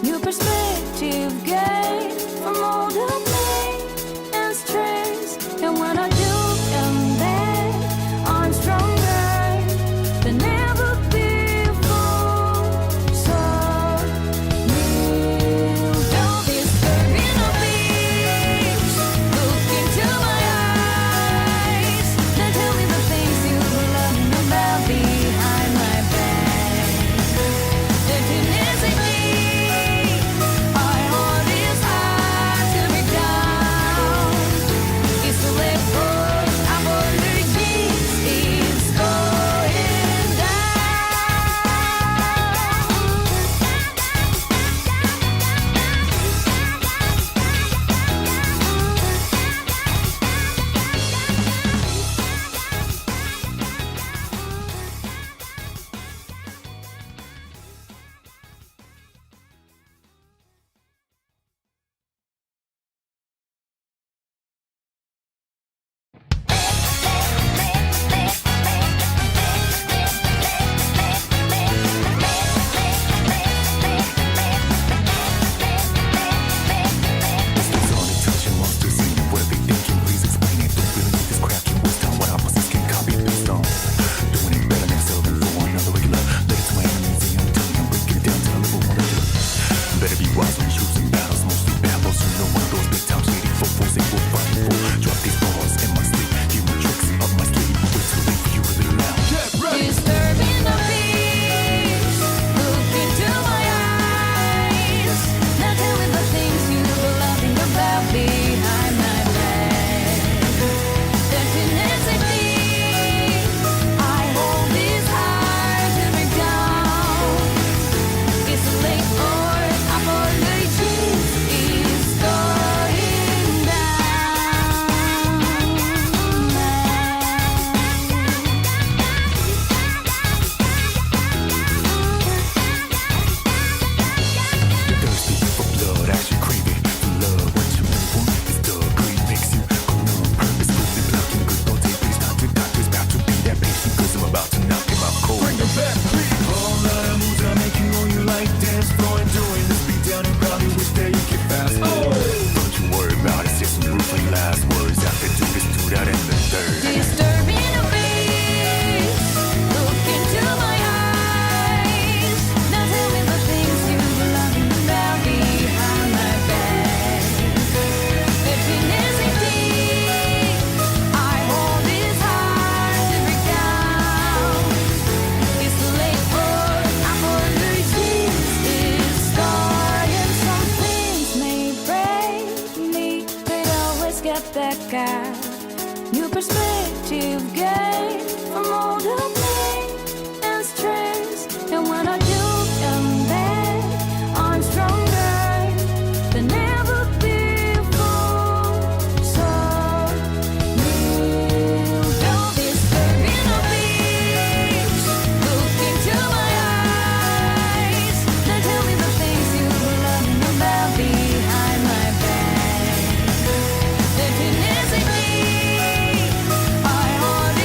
New perspective gain from all the pain and stress. And when I do come back, I'm stronger than ever before. So kneel down, disturbing the beach. Look into my eyes. Now tell me the things you love me about behind my back. Emptiness in me. I hold this hard to break down. It's too late for apologies. It's going disturbing the beach. Look into my eyes. Now tell me the things you love me about behind my back. Emptiness in me. I hold this hard to break down. It's too late for apologies. It's going down. You're thirsty for blood, actually craving for love. What you really want is the greed makes you go numb. Purposefully blocking good thoughts. Take these doctors about to be that patient, cause I'm about to knock him out cold. Bring him back, please. All that I moves, I make you on you like dance floor. Enjoying this beat down and probably wish that you could fast forward. Don't you worry about it, say some rueful last words. After do this, do that, and the third. Disturbing the beach. Look into my eyes. Now tell me the things you love me about behind my back. Emptiness in me. I hold this hard to break down. It's too late for apologies. It's starting. Some things may break me, but always get back out. New perspective gain from all the pain and stress. And when I do come back, I'm stronger than ever before. So kneel down, disturbing the beach. Look into my eyes. Now tell me the things you love me about behind my back. Emptiness in me. I hold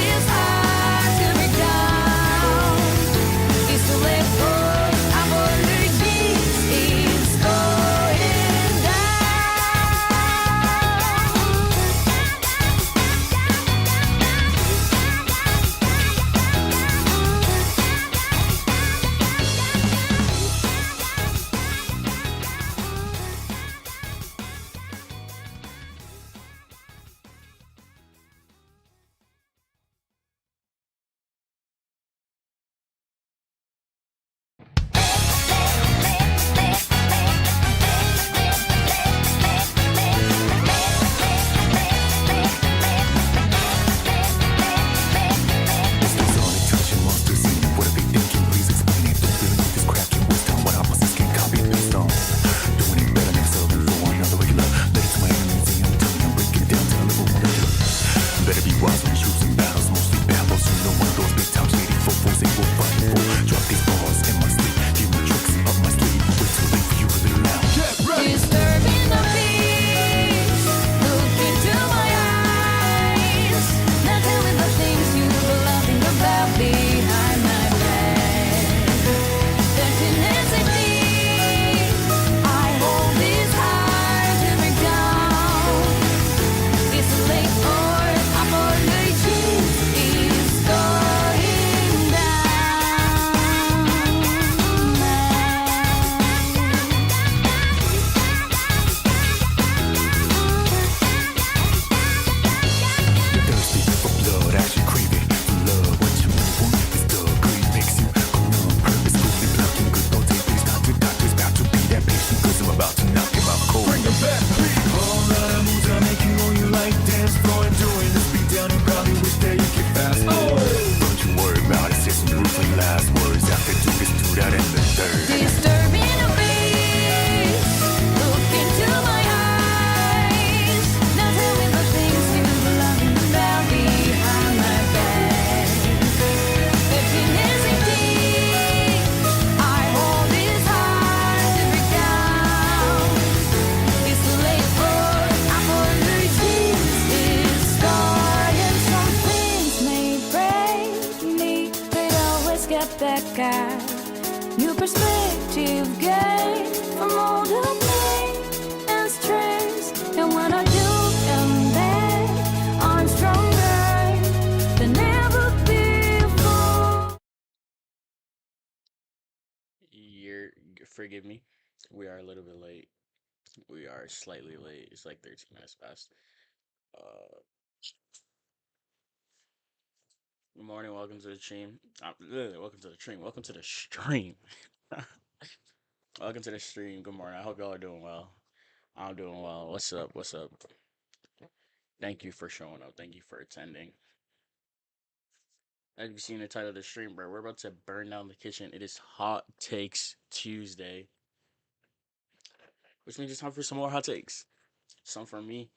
from all the pain and stress. And when I do am bad, I'm stronger than ever before. Forgive me. We are a little bit late. We are slightly late. It's like 13 minutes past. Uh, Good morning. Welcome to the stream. Welcome to the stream. Welcome to the stream. Welcome to the stream. Good morning. I hope y'all are doing well. I'm doing well. What's up? What's up? Thank you for showing up. Thank you for attending. As you've seen the title of the stream, bro, we're about to burn down the kitchen. It is Hot Takes Tuesday, which means it's time for some more hot takes. Some from me.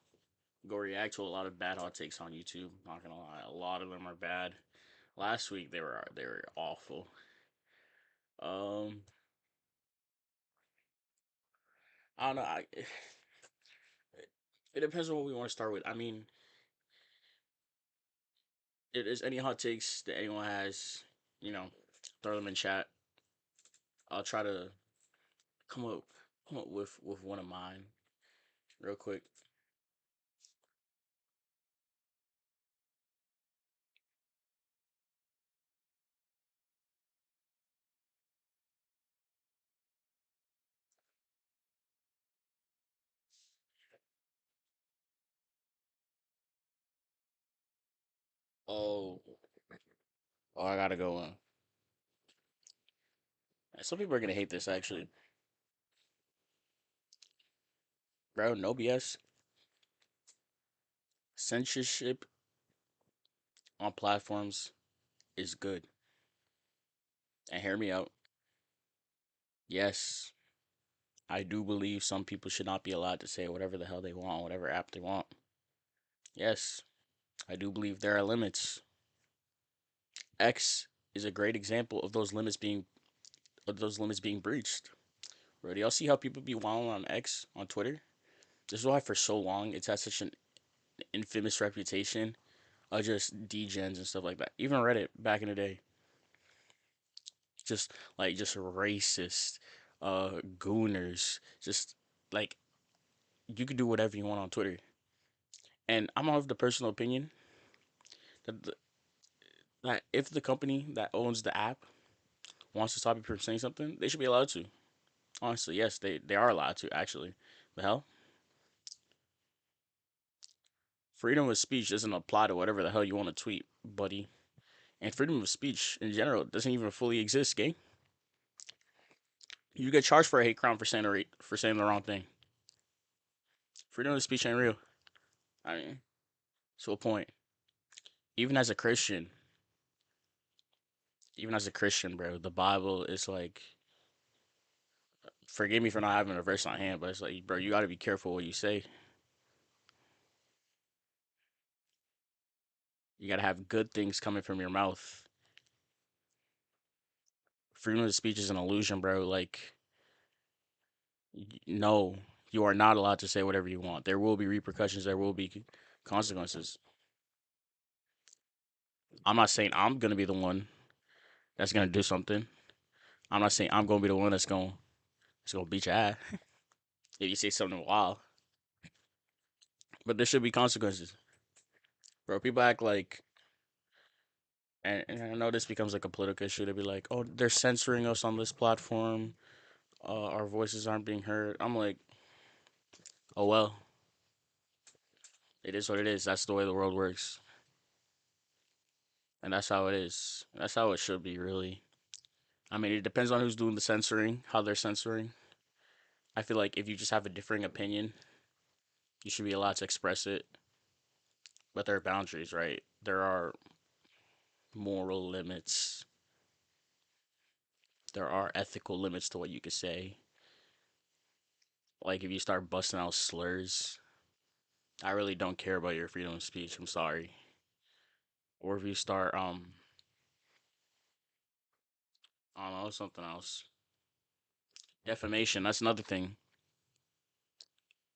Go react to a lot of bad hot takes on YouTube. Not gonna lie, a lot of them are bad. Last week they were awful. Um, I don't know. It depends on what we want to start with. I mean, if there's any hot takes that anyone has, you know, throw them in chat. I'll try to come up come up with one of mine real quick. Oh, oh, I gotta go. Some people are gonna hate this actually, bro. No BS. Censorship on platforms is good. And hear me out. Yes, I do believe some people should not be allowed to say whatever the hell they want on whatever app they want. Yes, I do believe there are limits. X is a great example of those limits being breached. Bro, do y'all see how people be wilding on X on Twitter? This is why for so long it's had such an infamous reputation of just degens and stuff like that. Even Reddit back in the day, just racist, gooners, just like you could do whatever you want on Twitter. And I'm of the personal opinion that that if the company that owns the app wants to stop you from saying something, they should be allowed to. Honestly, yes, they are allowed to actually. The hell, freedom of speech doesn't apply to whatever the hell you want to tweet, buddy. And freedom of speech in general doesn't even fully exist, gang. You get charged for a hate crime for saying the wrong thing. Freedom of speech ain't real. I mean, to a point. Even as a Christian, even as a Christian, bro, the Bible is like. Forgive me for not having a verse on hand, but it's like, bro, you got to be careful what you say. You got to have good things coming from your mouth. Freedom of speech is an illusion, bro. Like, no, you are not allowed to say whatever you want. There will be repercussions. There will be consequences. I'm not saying I'm gonna be the one that's gonna do something. I'm not saying I'm gonna be the one that's gonna beat your ass if you say something wild. But there should be consequences, bro. People act like, and I know this becomes like a political issue to be like, oh, they're censoring us on this platform. Our voices aren't being heard. I'm like, oh well, it is what it is. That's the way the world works, and that's how it is. That's how it should be, really. I mean, it depends on who's doing the censoring, how they're censoring. I feel like if you just have a differing opinion, you should be allowed to express it, but there are boundaries, right? There are moral limits. There are ethical limits to what you could say. Like if you start busting out slurs, I really don't care about your freedom of speech. I'm sorry. Or if you start I don't know, something else. Defamation, that's another thing.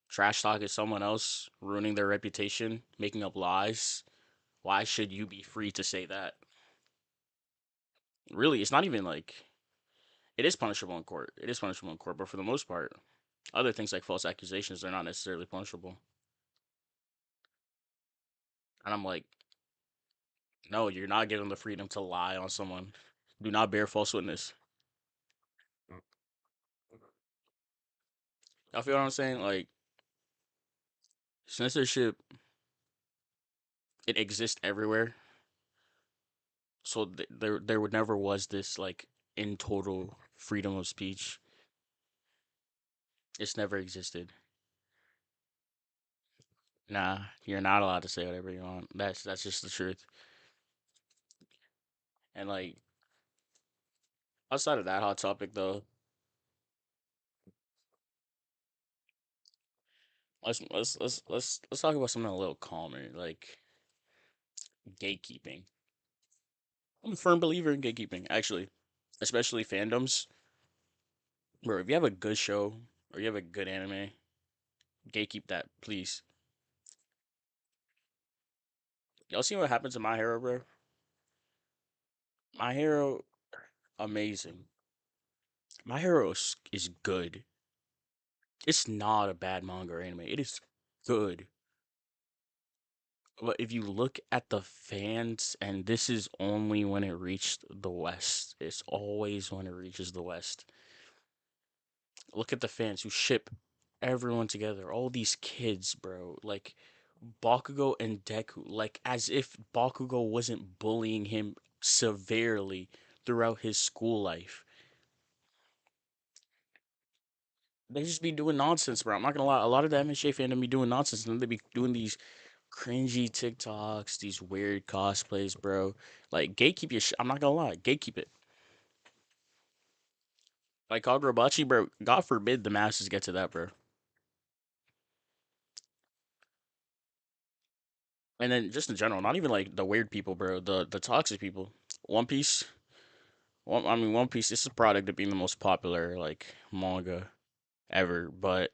Trash talk is someone else ruining their reputation, making up lies. Why should you be free to say that? Really, it's not even like It is punishable in court. It is punishable in court, but for the most part, other things like false accusations are not necessarily punishable. And I'm like, no, you're not given the freedom to lie on someone. Do not bear false witness. I feel what I'm saying? Like censorship, it exists everywhere. So there would never was this like in total freedom of speech. It's never existed. Nah, you're not allowed to say whatever you want. That's just the truth. And like outside of that hot topic though, let's talk about something a little calmer, like gatekeeping. I'm a firm believer in gatekeeping, actually, especially fandoms. Where if you have a good show or you have a good anime, gatekeep that, please. Y'all see what happens to My Hero, bro? My Hero, amazing. My Hero is good. It's not a bad manga or anime. It is good. But if you look at the fans, and this is only when it reached the West, it's always when it reaches the West. Look at the fans who ship everyone together. All these kids, bro. Like Bakugo and Deku. Like as if Bakugo wasn't bullying him severely throughout his school life. They just be doing nonsense, bro. I'm not gonna lie. A lot of the MHA fandom be doing nonsense, and then they be doing these cringy TikToks, these weird cosplays, bro. Like gatekeep your I'm not gonna lie, gatekeep it. Like Kagurabachi, bro. God forbid the masses get to that, bro. And then just in general, not even like the weird people, bro. The toxic people. One Piece. I mean, One Piece. This is a product of being the most popular like manga ever, but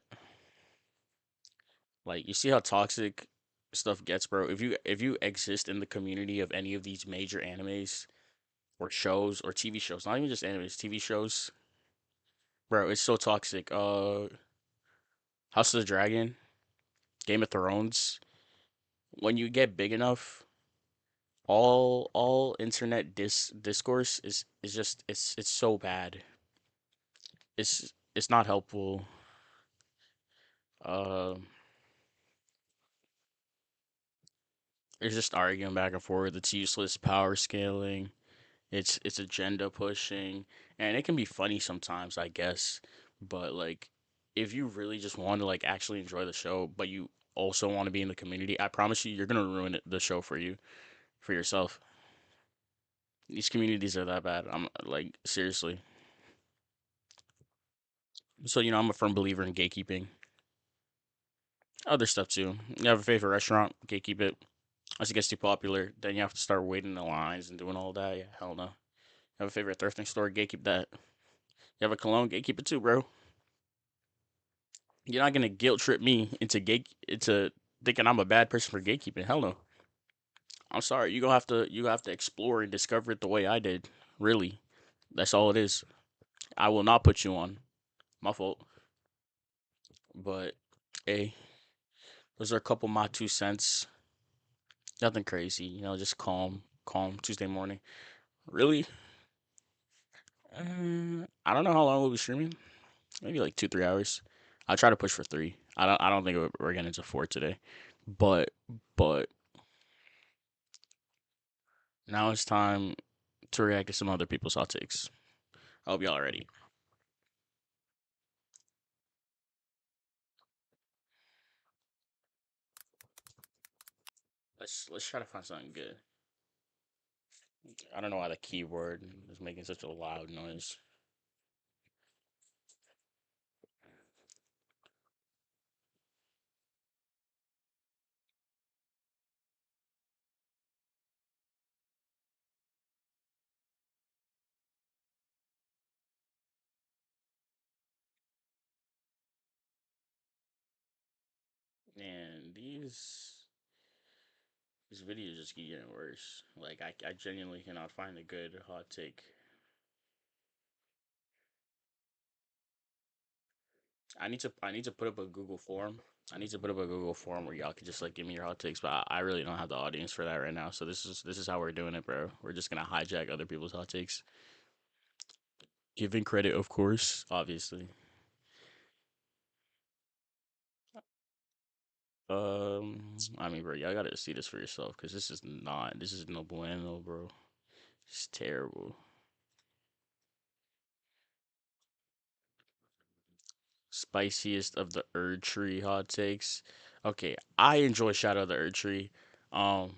like you see how toxic stuff gets, bro. If you exist in the community of any of these major animes or shows or TV shows, not even just animes, TV shows, bro, it's so toxic. House of the Dragon, Game of Thrones. When you get big enough, all internet discourse is just it's so bad. It's not helpful. Um, it's just arguing back and forth. It's useless power scaling. It's agenda pushing, and it can be funny sometimes, I guess. But like, if you really just want to like actually enjoy the show, but you also want to be in the community, I promise you, you're gonna ruin the show for you, for yourself. These communities are that bad. I'm like seriously. So I'm a firm believer in gatekeeping. Other stuff too. You have a favorite restaurant, gatekeep it. As it gets too popular, then you have to start waiting in the lines and doing all that. Yeah, hell no. You have a favorite thrifting store, gatekeep that. You have a cologne, gatekeep it too, bro. You're not gonna guilt trip me into thinking I'm a bad person for gatekeeping. Hell no. I'm sorry. You have to explore and discover it the way I did. Really, that's all it is. I will not put you on. My fault. But hey, those are a couple of my 2 cents. Nothing crazy. Just calm Tuesday morning. Really? I don't know how long we'll be streaming. Maybe like 2 3 hours. I'll try to push for three. I don't think we're getting to four today. But but now it's time to react to some other people's hot takes. I hope y'all are ready. Let's try to find something good. I don't know why the keyboard is making such a loud noise. And these videos just keep getting worse. Like I genuinely cannot find a good hot take. I need to put up a Google form. I need to put up a Google form where y'all can just like give me your hot takes, but I really don't have the audience for that right now. So this is how we're doing it, bro. We're just gonna hijack other people's hot takes. Giving credit, of course, obviously. I mean, bro, y'all gotta see this for yourself because this is no bueno, bro. It's terrible. Spiciest of the Erd Tree hot takes. Okay, I enjoy Shadow of the Erd Tree. Um,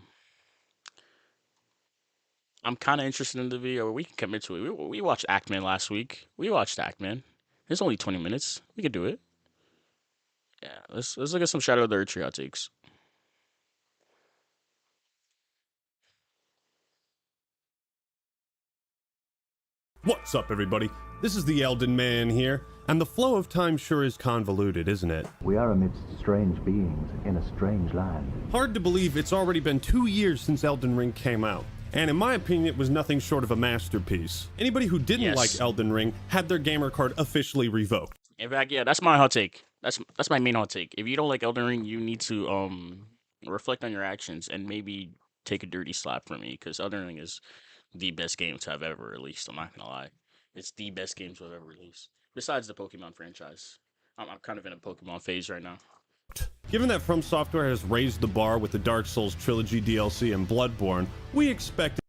I'm kind of interested in the video. We can commit to it. We watched Ackman last week. We watched Ackman. It's only 20 minutes. We could do it. Yeah, let's look at some Shadow of the Erd Tree hot takes. What's up, everybody? This is the Elden Man here, and the flow of time sure is convoluted, isn't it? We are amidst strange beings in a strange land. Hard to believe it's already been 2 years since Elden Ring came out, and in my opinion, it was nothing short of a masterpiece. Anybody who didn't Yes. like Elden Ring had their gamer card officially revoked. In fact, yeah, that's my hot take. That's my main hot take. If you don't like Elden Ring, you need to reflect on your actions and maybe take a dirty slap from me because Elden Ring is the best game to have ever released. I'm not gonna lie, it's the best game to have ever released. Besides the Pokemon franchise, I'm kind of in a Pokemon phase right now. Given that From Software has raised the bar with the Dark Souls Trilogy DLC and Bloodborne, we expected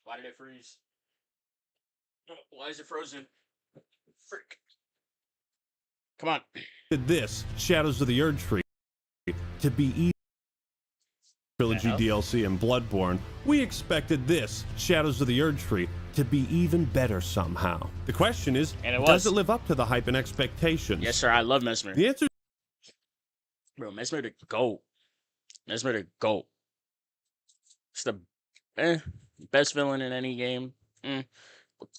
Why did it freeze? Why is it frozen? Frick. Come on. this, Shadows of the Erd Tree, to be Trilogy Yeah. DLC and Bloodborne. We expected this, Shadows of the Erd Tree, to be even better somehow. The question is, And it does was. it live up to the hype and expectations? Yes, sir. I love Mesmer. The answer Bro, Mesmer to GOAT. Mesmer to GOAT. It's the best villain in any game.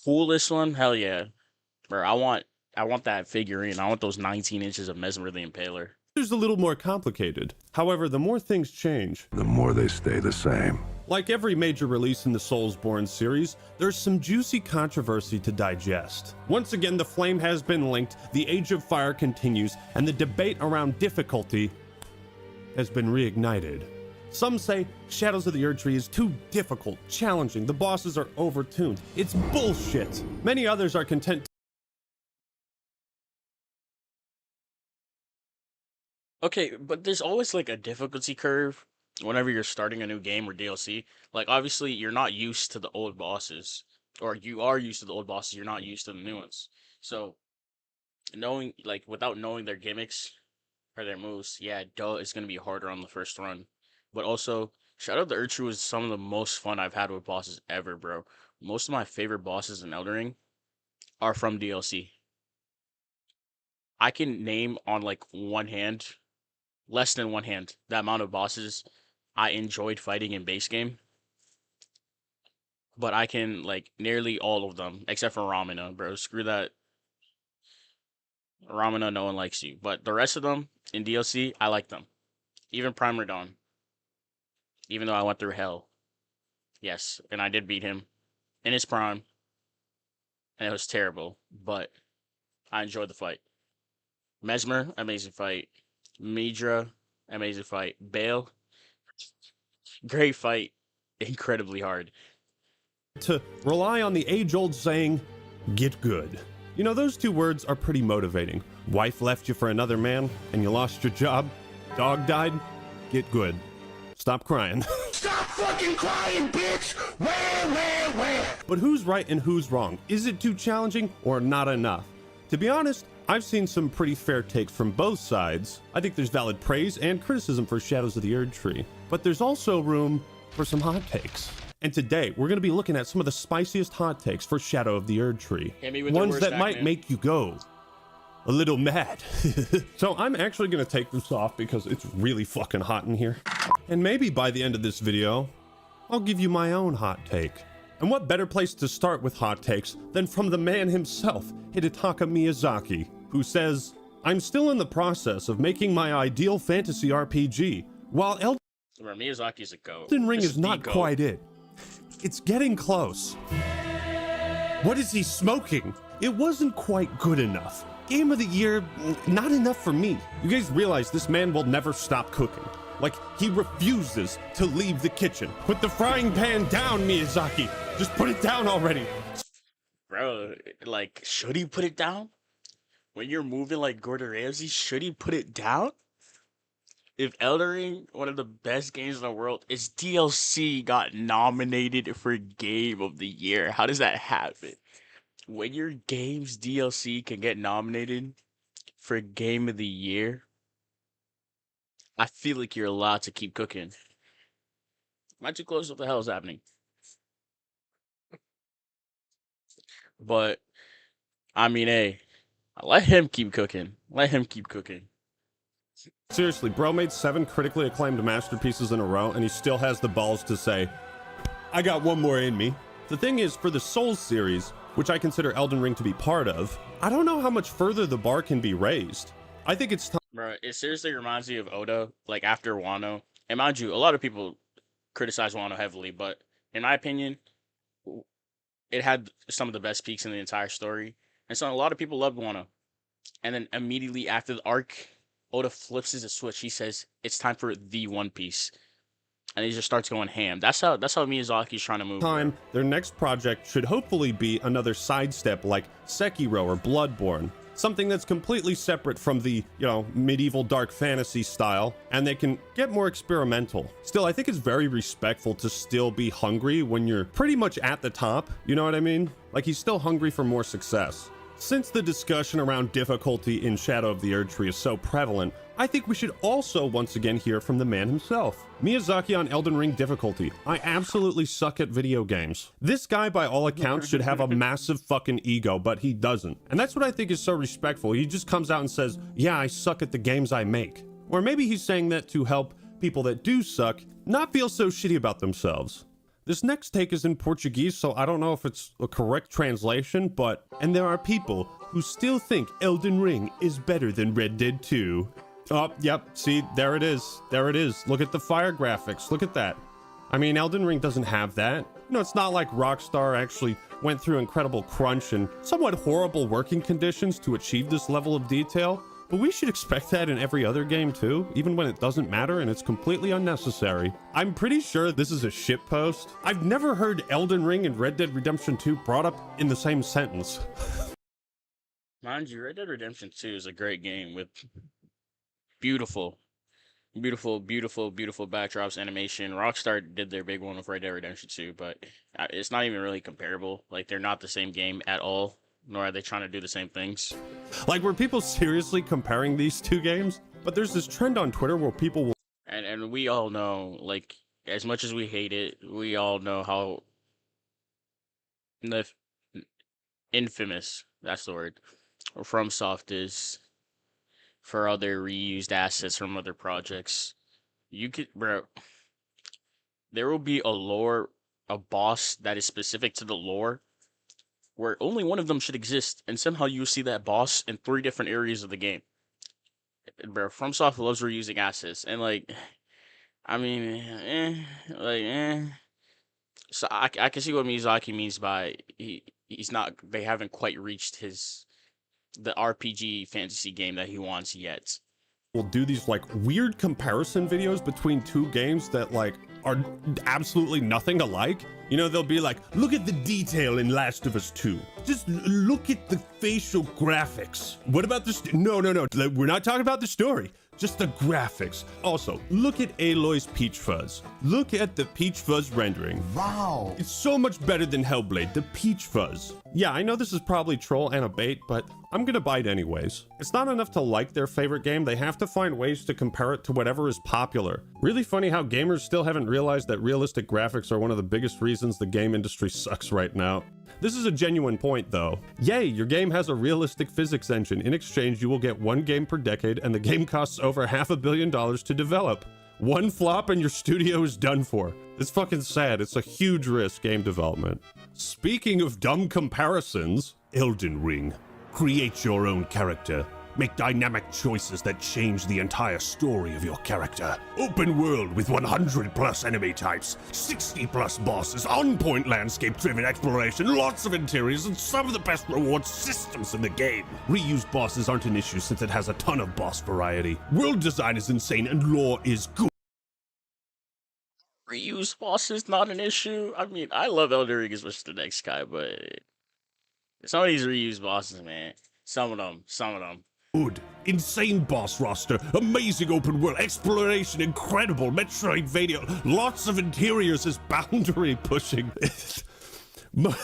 Coolest one? Hell yeah. Bro, I want that figurine. I want those 19 inches of Mesmer the Impaler. is a little more complicated. However, the more things change, The more they stay the same. like every major release in the Soulsborne series, there's some juicy controversy to digest. Once again, the flame has been linked, the Age of Fire continues, and the debate around difficulty has been reignited. Some say Shadows of the Erd Tree is too difficult, challenging, the bosses are overtuned. It's bullshit. Many others are content Okay, but there's always like a difficulty curve whenever you're starting a new game or DLC. Like obviously you're not used to the old bosses, or you are used to the old bosses, you're not used to the new ones. So knowing like without knowing their gimmicks or their moves, yeah, duh, it's gonna be harder on the first run. But also, Shadow of the Erd Tree was some of the most fun I've had with bosses ever, bro. Most of my favorite bosses in Elden Ring are from DLC. I can name on like one hand, less than one hand, the amount of bosses I enjoyed fighting in base game. But I can like nearly all of them, except for Ramina, bro. Screw that. Ramina, no one likes you. But the rest of them in DLC, I like them. Even Primer Dawn. Even though I went through hell. Yes, and I did beat him in his prime. And it was terrible, but I enjoyed the fight. Mesmer, amazing fight. Midra, amazing fight. Bale, great fight. Incredibly hard. to rely on the age-old saying, get good. You know, those two words are pretty motivating. Wife left you for another man, and you lost your job. Dog died. Get good. Stop crying. Stop fucking crying, bitch! Where? But who's right and who's wrong? Is it too challenging or not enough? To be honest, I've seen some pretty fair takes from both sides. I think there's valid praise and criticism for Shadows of the Erd Tree, but there's also room for some hot takes. And today, we're going to be looking at some of the spiciest hot takes for Shadow of the Erd Tree. Hit me with the Ones worst that might Ackman. make you go a little mad. So I'm actually going to take this off because it's really fucking hot in here. And maybe by the end of this video, I'll give you my own hot take. And what better place to start with hot takes than from the man himself, Hidetaka Miyazaki, who says, I'm still in the process of making my ideal fantasy RPG, while Bro, Miyazaki's a goat. Elden Ring This is the not goat. quite it. It's getting close. What is he smoking? it wasn't quite good enough. Game of the year, not enough for me. You guys realize this man will never stop cooking. Like, he refuses to leave the kitchen. Put the frying pan down, Miyazaki. Just put it down already. Bro, like, should he put it down? When you're moving like Gordon Ramsay, should he put it down? If Elden Ring, one of the best games in the world, its DLC got nominated for Game of the Year. How does that happen? When your game's DLC can get nominated for Game of the Year, I feel like you're allowed to keep cooking. Am I too close? What the hell is happening? But, I mean, hey, let him keep cooking. Let him keep cooking. Seriously, bro made 7 critically acclaimed masterpieces in a row, and he still has the balls to say, I got one more in me. The thing is, for the Souls series, which I consider Elden Ring to be part of, I don't know how much further the bar can be raised. I think it's time. Bro, it seriously reminds me of Oda, like after Wano. And mind you, a lot of people criticize Wano heavily, but in my opinion, it had some of the best peaks in the entire story. And so a lot of people loved Wano. And then immediately after the arc, Oda flips his switch. He says, it's time for the One Piece. And he just starts going ham. That's how Miyazaki's trying to move. Their next project should hopefully be another sidestep like Sekiro or Bloodborne. Something that's completely separate from the, medieval dark fantasy style, and they can get more experimental. Still, I think it's very respectful to still be hungry when you're pretty much at the top, you know what I mean? Like, he's still hungry for more success. Since the discussion around difficulty in Shadow of the Erdtree is so prevalent, I think we should also once again hear from the man himself. Miyazaki on Elden Ring difficulty. I absolutely suck at video games. This guy, by all accounts, should have a massive fucking ego, but he doesn't. And that's what I think is so respectful. He just comes out and says, yeah, I suck at the games I make. Or maybe he's saying that to help people that do suck not feel so shitty about themselves. This next take is in Portuguese, so I don't know if it's a correct translation, but... And there are people who still think Elden Ring is better than Red Dead 2. Oh, yep, see, there it is. There it is. Look at the fire graphics. Look at that. I mean, Elden Ring doesn't have that. It's not like Rockstar actually went through incredible crunch and somewhat horrible working conditions to achieve this level of detail. But we should expect that in every other game too, even when it doesn't matter and it's completely unnecessary. I'm pretty sure this is a shitpost. I've never heard Elden Ring and Red Dead Redemption 2 brought up in the same sentence. Mind you, Red Dead Redemption 2 is a great game with beautiful backdrops, animation. Rockstar did their big one with Red Dead Redemption 2, but it's not even really comparable. Like, they're not the same game at all. Nor are they trying to do the same things. Like, were people seriously comparing these two games? But there's this trend on Twitter where people will... And we all know, like, as much as we hate it, we all know how infamous, that's the word, FromSoft is for other reused assets from other projects. There will be a boss that is specific to the lore, where only one of them should exist, and somehow you see that boss in 3 different areas of the game. Bro, FromSoft loves reusing assets, and So I can see what Miyazaki means by they haven't quite reached the RPG fantasy game that he wants yet. Will do these weird comparison videos between 2 games that are absolutely nothing alike. They'll be like, look at the detail in Last of Us 2. Just look at the facial graphics. What about this? No. We're not talking about the story. Just the graphics. Also, look at Aloy's Peach Fuzz. Look at the Peach Fuzz rendering. Wow. It's so much better than Hellblade, the Peach Fuzz. Yeah, I know this is probably troll and a bait, but I'm gonna bite anyways. It's not enough to like their favorite game, they have to find ways to compare it to whatever is popular. Really funny how gamers still haven't realized that realistic graphics are one of the biggest reasons the game industry sucks right now. This is a genuine point though. Yay, your game has a realistic physics engine. In exchange, you will get 1 game per decade and the game costs over $500 million to develop. 1 flop and your studio is done for. It's fucking sad. It's a huge risk, game development. Speaking of dumb comparisons, Elden Ring. Create your own character. Make dynamic choices that change the entire story of your character. Open world with 100 plus enemy types, 60 plus bosses, on-point landscape-driven exploration, lots of interiors, and some of the best reward systems in the game. Reused bosses aren't an issue since it has a ton of boss variety. World design is insane and lore is good. Reuse boss is not an issue. I mean, I love Elden Ring as much as the next guy, but some of these reuse bosses, man. Some of them. Good. Insane boss roster, amazing open world exploration, incredible Metroidvania, lots of interiors is boundary pushing.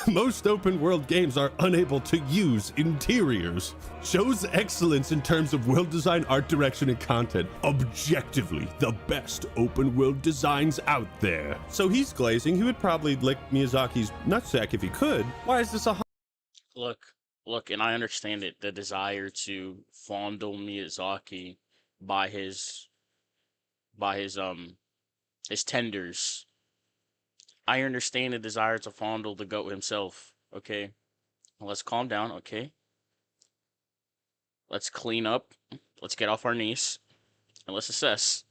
Most open world games are unable to use interiors. Shows excellence in terms of world design, art direction, and content. Objectively, the best open world designs out there. So he's glazing. He would probably lick Miyazaki's nutsack if he could. Why is this a Look, and I understand it, the desire to fondle Miyazaki by his tenders. I understand the desire to fondle the goat himself, okay? Well, let's calm down, okay? Let's clean up, let's get off our knees, and let's assess.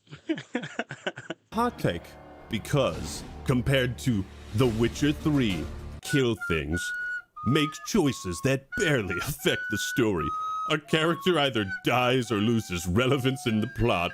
hot take? Because compared to The Witcher 3, kill things, make choices that barely affect the story. A character either dies or loses relevance in the plot.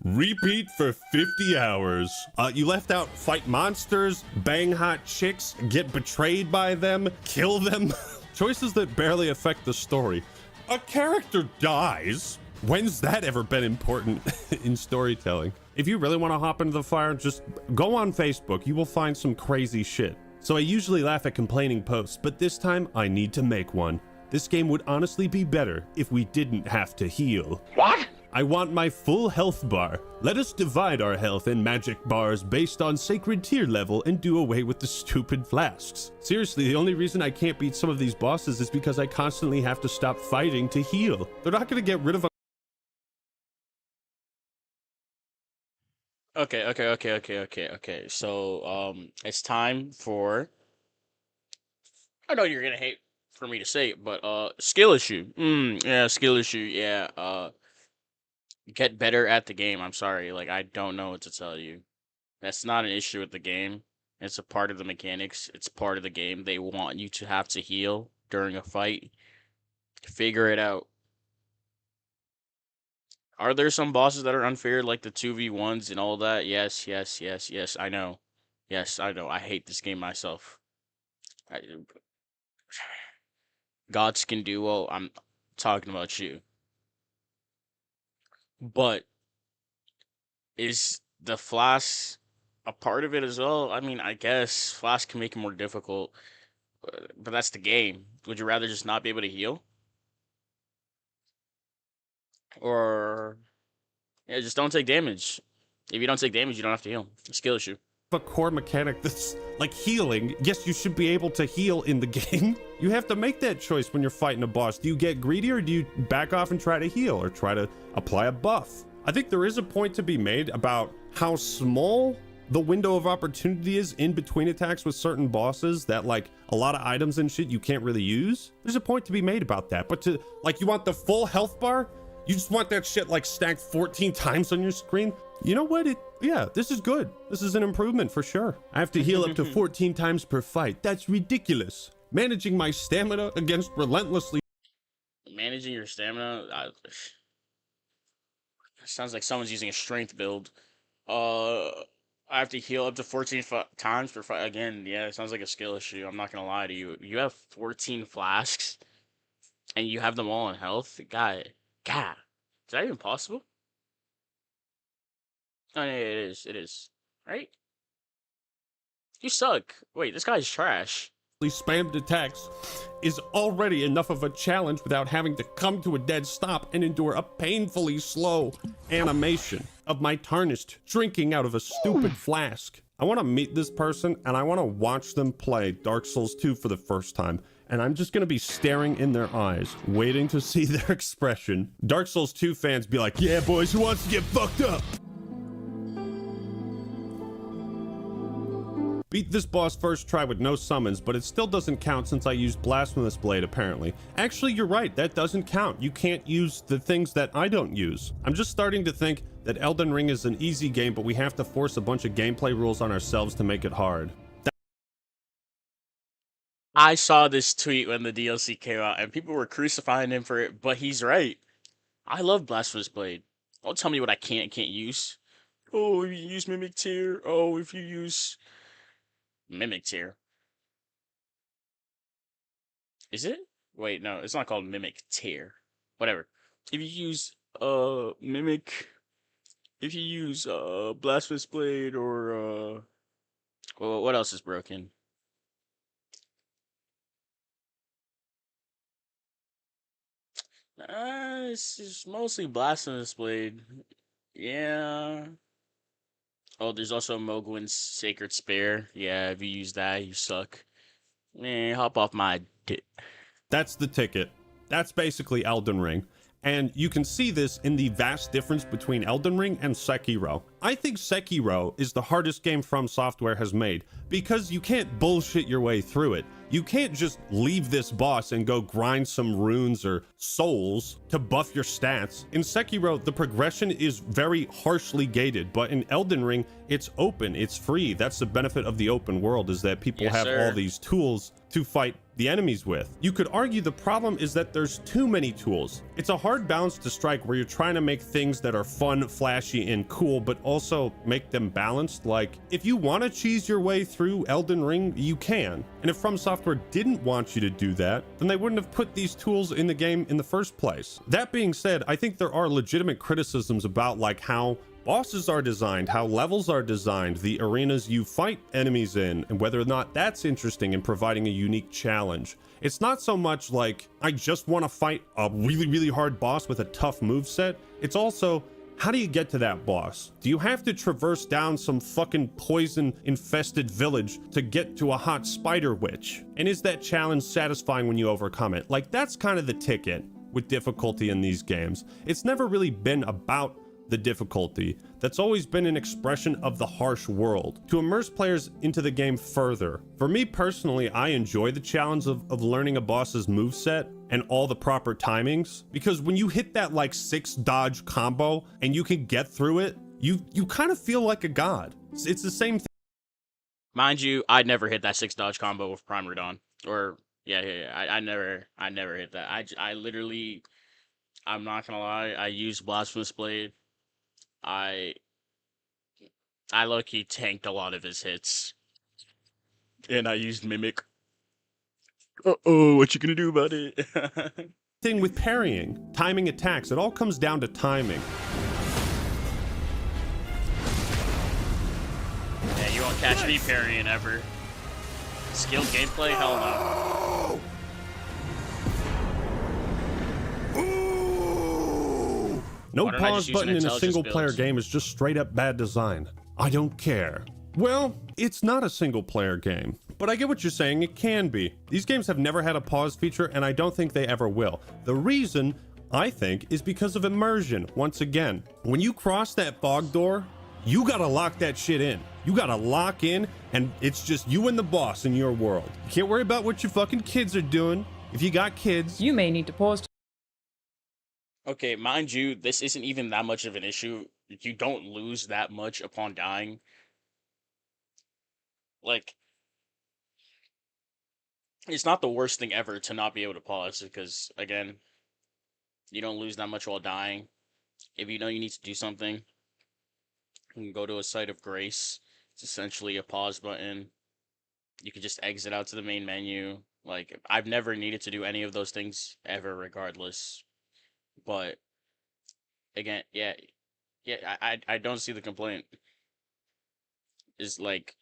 Repeat for 50 hours. You left out fight monsters, bang hot chicks, get betrayed by them, kill them. Choices that barely affect the story. A character dies. When's that ever been important in storytelling? If you really want to hop into the fire, just go on Facebook. You will find some crazy shit. So I usually laugh at complaining posts, but this time I need to make one. This game would honestly be better if we didn't have to heal. What? I want my full health bar. Let us divide our health and magic bars based on sacred tier level and do away with the stupid flasks. Seriously, the only reason I can't beat some of these bosses is because I constantly have to stop fighting to heal. They're not gonna get rid of a Okay. So, it's time for. I know you're gonna hate for me to say it, but skill issue. Yeah, skill issue. Yeah. Get better at the game. I'm sorry, like I don't know what to tell you. That's not an issue with the game. It's a part of the mechanics. It's part of the game. They want you to have to heal during a fight. Figure it out. Are there some bosses that are unfair, like the 2v1s and all that? Yes, I know. Yes, I know. I hate this game myself. Gods can do well. I'm talking about you. But is the flask a part of it as well? I mean, I guess flask can make it more difficult, but that's the game. Would you rather just not be able to heal? Or, yeah, just don't take damage. If you don't take damage, you don't have to heal. Skill issue. core mechanic that's like healing. Yes, you should be able to heal in the game. You have to make that choice when you're fighting a boss. Do you get greedy or do you back off and try to heal or try to apply a buff? I think there is a point to be made about how small the window of opportunity is in between attacks with certain bosses, that like a lot of items and shit you can't really use. There's a point to be made about that. But to like, you want the full health bar? You just want that shit like stacked 14 times on your screen? You know what? Yeah, this is good. This is an improvement for sure. I have to heal up to 14 times per fight. That's ridiculous. Managing my stamina against relentlessly. Managing your stamina? Sounds like someone's using a strength build. I have to heal up to 14 times per fight. Again, yeah, it sounds like a skill issue. I'm not gonna lie to you. You have 14 flasks, and you have them all in health? God, is that even possible? Oh, yeah, it is. Right? You suck. Wait, this guy's trash. Spammed attacks is already enough of a challenge without having to come to a dead stop and endure a painfully slow animation of my tarnished drinking out of a stupid flask. I want to meet this person and I want to watch them play Dark Souls 2 for the first time, and I'm just going to be staring in their eyes, waiting to see their expression. Dark Souls 2 fans be like, yeah boys, who wants to get fucked up? Beat this boss first try with no summons, but it still doesn't count since I used Blasphemous Blade apparently. Actually, you're right, that doesn't count. You can't use the things that I don't use. I'm just starting to think that Elden Ring is an easy game, but we have to force a bunch of gameplay rules on ourselves to make it hard. I saw this tweet when the DLC came out, and people were crucifying him for it, but he's right. I love Blasphemous Blade. Don't tell me what I can't use. Oh, if you use Mimic Tear. Oh, if you use Mimic Tear. Is it? Wait, no, it's not called Mimic Tear. Whatever. If you use Mimic, if you use Blasphemous Blade or well, what else is broken? It's just mostly Blasphemous Blade. Yeah. Oh, there's also Mogwin's Sacred Spear. Yeah, if you use that, you suck. Man, hop off my dick. That's the ticket. That's basically Elden Ring. And you can see this in the vast difference between Elden Ring and Sekiro. I think Sekiro is the hardest game From Software has made because you can't bullshit your way through it. You can't just leave this boss and go grind some runes or souls to buff your stats. In Sekiro, the progression is very harshly gated, but in Elden Ring, it's open, it's free. That's the benefit of the open world, is that people Yes, have sir. all these tools to fight the enemies with. You could argue the problem is that there's too many tools. It's a hard balance to strike where you're trying to make things that are fun, flashy, and cool, but also make them balanced. Like, if you want to cheese your way through Elden Ring, you can. And if From Software didn't want you to do that, then they wouldn't have put these tools in the game in the first place. That being said, I think there are legitimate criticisms about like how bosses are designed, how levels are designed, the arenas you fight enemies in, and whether or not that's interesting in providing a unique challenge. It's not so much like, I just want to fight a really, really hard boss with a tough moveset. It's also, how do you get to that boss? Do you have to traverse down some fucking poison-infested village to get to a hot spider witch? And is that challenge satisfying when you overcome it? Like, that's kind of the ticket with difficulty in these games. It's never really been about the difficulty. That's always been an expression of the harsh world to immerse players into the game further. For me personally, I enjoy the challenge of learning a boss's moveset and all the proper timings, because when you hit that like 6 dodge combo and you can get through it, you kind of feel like a god. It's the same thing. Mind you, I never hit that 6 dodge combo with Primer Dawn. Or I never hit that. I literally, I'm not gonna lie, I used Blasphemous Blade. I low-key tanked a lot of his hits. And I used Mimic. Uh-oh, what you gonna do about it? Thing with parrying, timing attacks, it all comes down to timing. Yeah, you won't catch me parrying ever. Skilled gameplay? Hell no. No Why don't I pause just use button an in a intelligence single player build? game is just straight up bad design. I don't care. Well, it's not a single player game, but I get what you're saying, it can be. These games have never had a pause feature, and I don't think they ever will. The reason, I think, is because of immersion. Once again, when you cross that fog door, you gotta lock that shit in. You gotta lock in, and it's just you and the boss in your world. You can't worry about what your fucking kids are doing. If you got kids, You may need to pause. Okay, mind you, this isn't even that much of an issue. You don't lose that much upon dying. Like, it's not the worst thing ever to not be able to pause because, again, you don't lose that much while dying. If you know you need to do something, you can go to a site of grace. It's essentially a pause button. You can just exit out to the main menu. Like, I've never needed to do any of those things ever, regardless. But again, yeah, I don't see the complaint. Is like,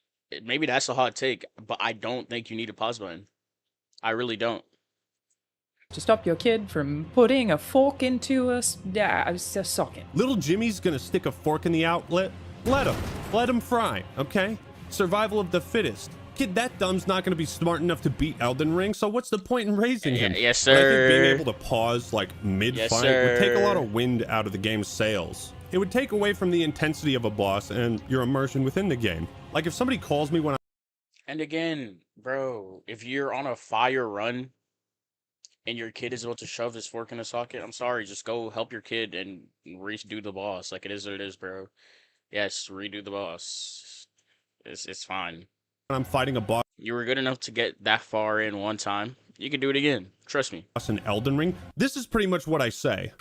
maybe that's a hot take, but I don't think you need a pause button. I really don't. To stop your kid from putting a fork into a socket. little Jimmy's gonna stick a fork in the outlet. Let him fry, okay? Survival of the fittest. Kid, that dumb's not gonna be smart enough to beat Elden Ring, so what's the point in raising him? Yes, But I think being sir. able to pause like mid-fight Yes, would take a sir. lot of wind out of the game's sails. It would take away from the intensity of a boss and your immersion within the game. Like if somebody calls me when And again, bro, if you're on a fire run and your kid is about to shove his fork in a socket, I'm sorry, just go help your kid and redo the boss. Like, it is what it is, bro. Yes, redo the boss. It's fine. I'm fighting a boss You were good enough to get that far in one time. You can do it again. Trust me. in Elden Ring. This is pretty much what I say.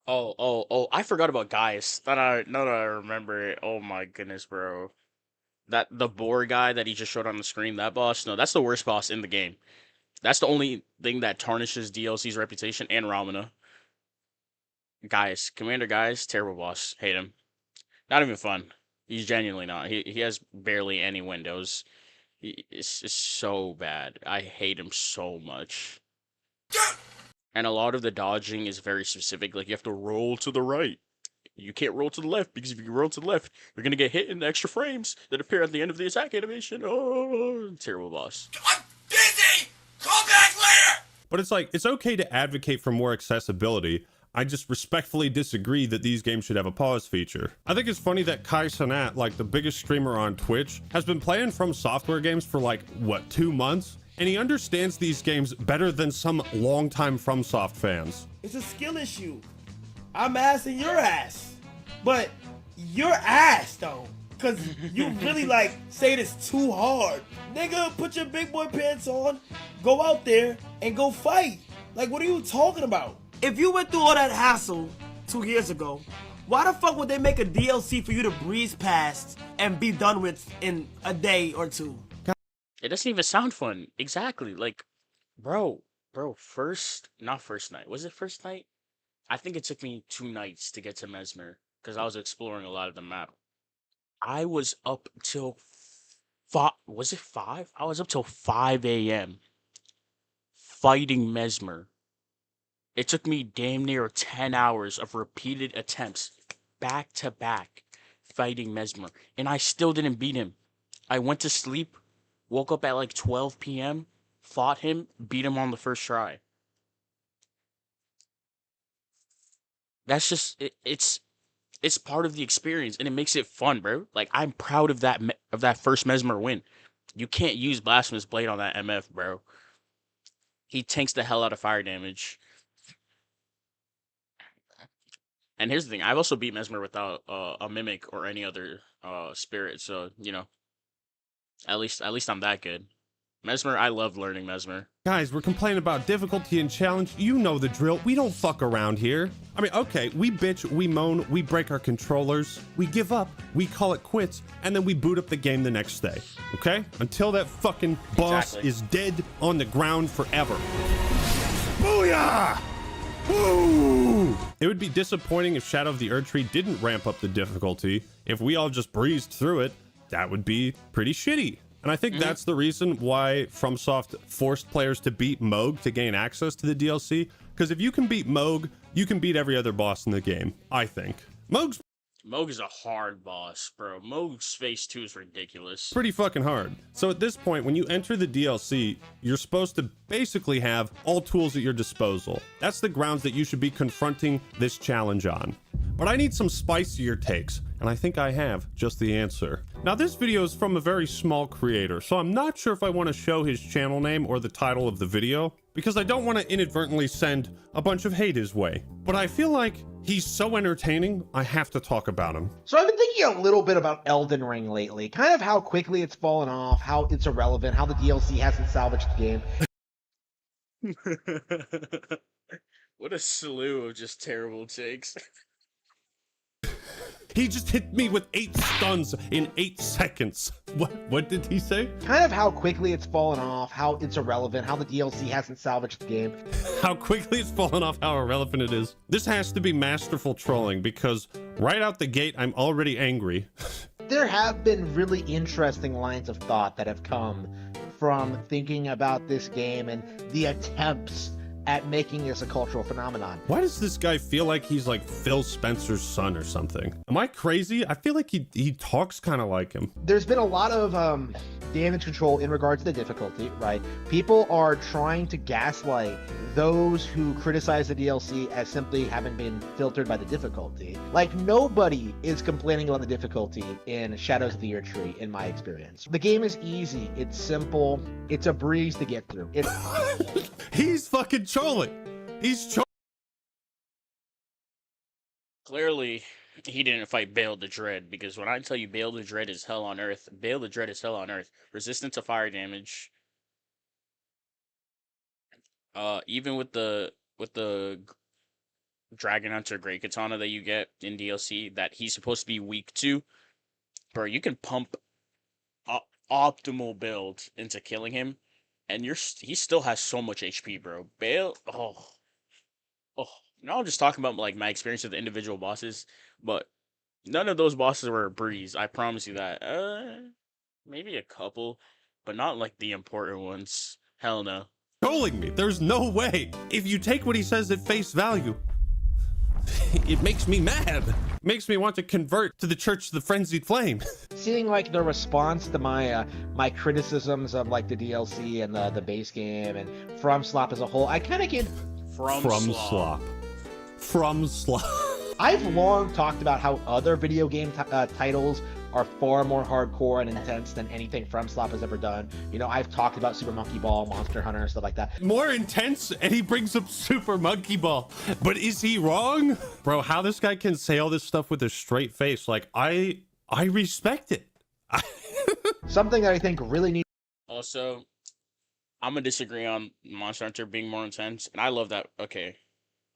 Oh, I forgot about Gaius. Now that I remember it. Oh my goodness, bro. The boar guy that he just showed on the screen, that boss, no, that's the worst boss in the game. That's the only thing that tarnishes DLC's reputation and Ramana. Gaius, Commander Gaius, terrible boss. Hate him. Not even fun. He's genuinely not. He has barely any windows. It's so bad. I hate him so much. And a lot of the dodging is very specific. Like, you have to roll to the right. You can't roll to the left, because if you roll to the left, you're going to get hit in the extra frames that appear at the end of the attack animation. Oh, terrible boss. I'm busy! Call back later! But it's like, it's okay to advocate for more accessibility. I just respectfully disagree that these games should have a pause feature. I think it's funny that Kai Cenat, like the biggest streamer on Twitch, has been playing From Software games for like, what, 2 months? And he understands these games better than some longtime FromSoft fans. It's a skill issue. I'm assing your ass. But your ass though. Cause you really like say this too hard. Nigga, put your big boy pants on, go out there and go fight. Like, what are you talking about? If you went through all that hassle 2 years ago, why the fuck would they make a DLC for you to breeze past and be done with in a day or two? It doesn't even sound fun. Exactly. Like, bro, not first night. Was it first night? I think it took me 2 nights to get to Mesmer, because I was exploring a lot of the map. I was up till 5. Was it 5? I was up till 5 a.m. fighting Mesmer. It took me damn near 10 hours of repeated attempts, back to back, fighting Mesmer. And I still didn't beat him. I went to sleep, woke up at like 12 p.m., fought him, beat him on the first try. That's just, it's part of the experience, and it makes it fun, bro. Like, I'm proud of that first Mesmer win. You can't use Blasphemous Blade on that MF, bro. He tanks the hell out of fire damage. And here's the thing, I've also beat Mesmer without a Mimic or any other spirit, so, you know, at least I'm that good. Mesmer, I love learning Mesmer. Guys, we're complaining about difficulty and challenge. You know the drill. We don't fuck around here. I mean, okay, we bitch, we moan, we break our controllers, we give up, we call it quits, and then we boot up the game the next day, okay? Until that fucking boss is dead on the ground forever. Booyah! Woo! It would be disappointing if Shadow of the Erdtree didn't ramp up the difficulty. If we all just breezed through it, that would be pretty shitty. And I think that's the reason why FromSoft forced players to beat Mohg to gain access to the DLC. Because if you can beat Mohg, you can beat every other boss in the game, I think. Mohg is a hard boss, bro. Mohg's phase 2 is ridiculous. pretty fucking hard. So at this point, when you enter the DLC, you're supposed to basically have all tools at your disposal. That's the grounds that you should be confronting this challenge on. But I need some spicier takes, and I think I have just the answer. Now, this video is from a very small creator, so I'm not sure if I want to show his channel name or the title of the video, because I don't want to inadvertently send a bunch of hate his way. But I feel like he's so entertaining, I have to talk about him. So I've been thinking a little bit about Elden Ring lately, kind of how quickly it's fallen off, how it's irrelevant, how the DLC hasn't salvaged the game. What a slew of just terrible takes. He just hit me with 8 stuns in 8 seconds. What did he say? Kind of how quickly it's fallen off, how it's irrelevant, how the DLC hasn't salvaged the game. How quickly it's fallen off, how irrelevant it is. This has to be masterful trolling, because right out the gate, I'm already angry. There have been really interesting lines of thought that have come from thinking about this game and the attempts at making this a cultural phenomenon. Why does this guy feel like he's like Phil Spencer's son or something? Am I crazy? I feel like he talks kind of like him. There's been a lot of damage control in regards to the difficulty, right? People are trying to gaslight those who criticize the DLC as simply having been filtered by the difficulty. Like, nobody is complaining about the difficulty in Shadows of the Erdtree, in my experience. The game is easy, it's simple, it's a breeze to get through. He's fucking trolling. He's trolling. Clearly, he didn't fight Bale the Dread, because when I tell you Bale the Dread is hell on earth, Bale the Dread is hell on earth. Resistant to fire damage. Even with the Dragon Hunter Great Katana that you get in DLC that he's supposed to be weak to, bro, you can pump optimal build into killing him, and he still has so much HP, bro. Bale, now I'm just talking about like my experience with the individual bosses, but none of those bosses were a breeze. I promise you that. Maybe a couple, but not like the important ones. Hell no. Trolling me. There's no way. If you take what he says at face value, it makes me mad. Makes me want to convert to the Church of the Frenzied Flame. Seeing like the response to my my criticisms of like the DLC and the base game and FromSlop as a whole, I kind of get From slop. I've long talked about how other video game titles are far more hardcore and intense than anything FromSlop has ever done. You know, I've talked about Super Monkey Ball, Monster Hunter, and stuff like that. More intense, and he brings up Super Monkey Ball. But is he wrong? Bro, how this guy can say all this stuff with a straight face, like, I respect it. Something that I think really needs... Also, I'm gonna disagree on Monster Hunter being more intense, and I love that. Okay,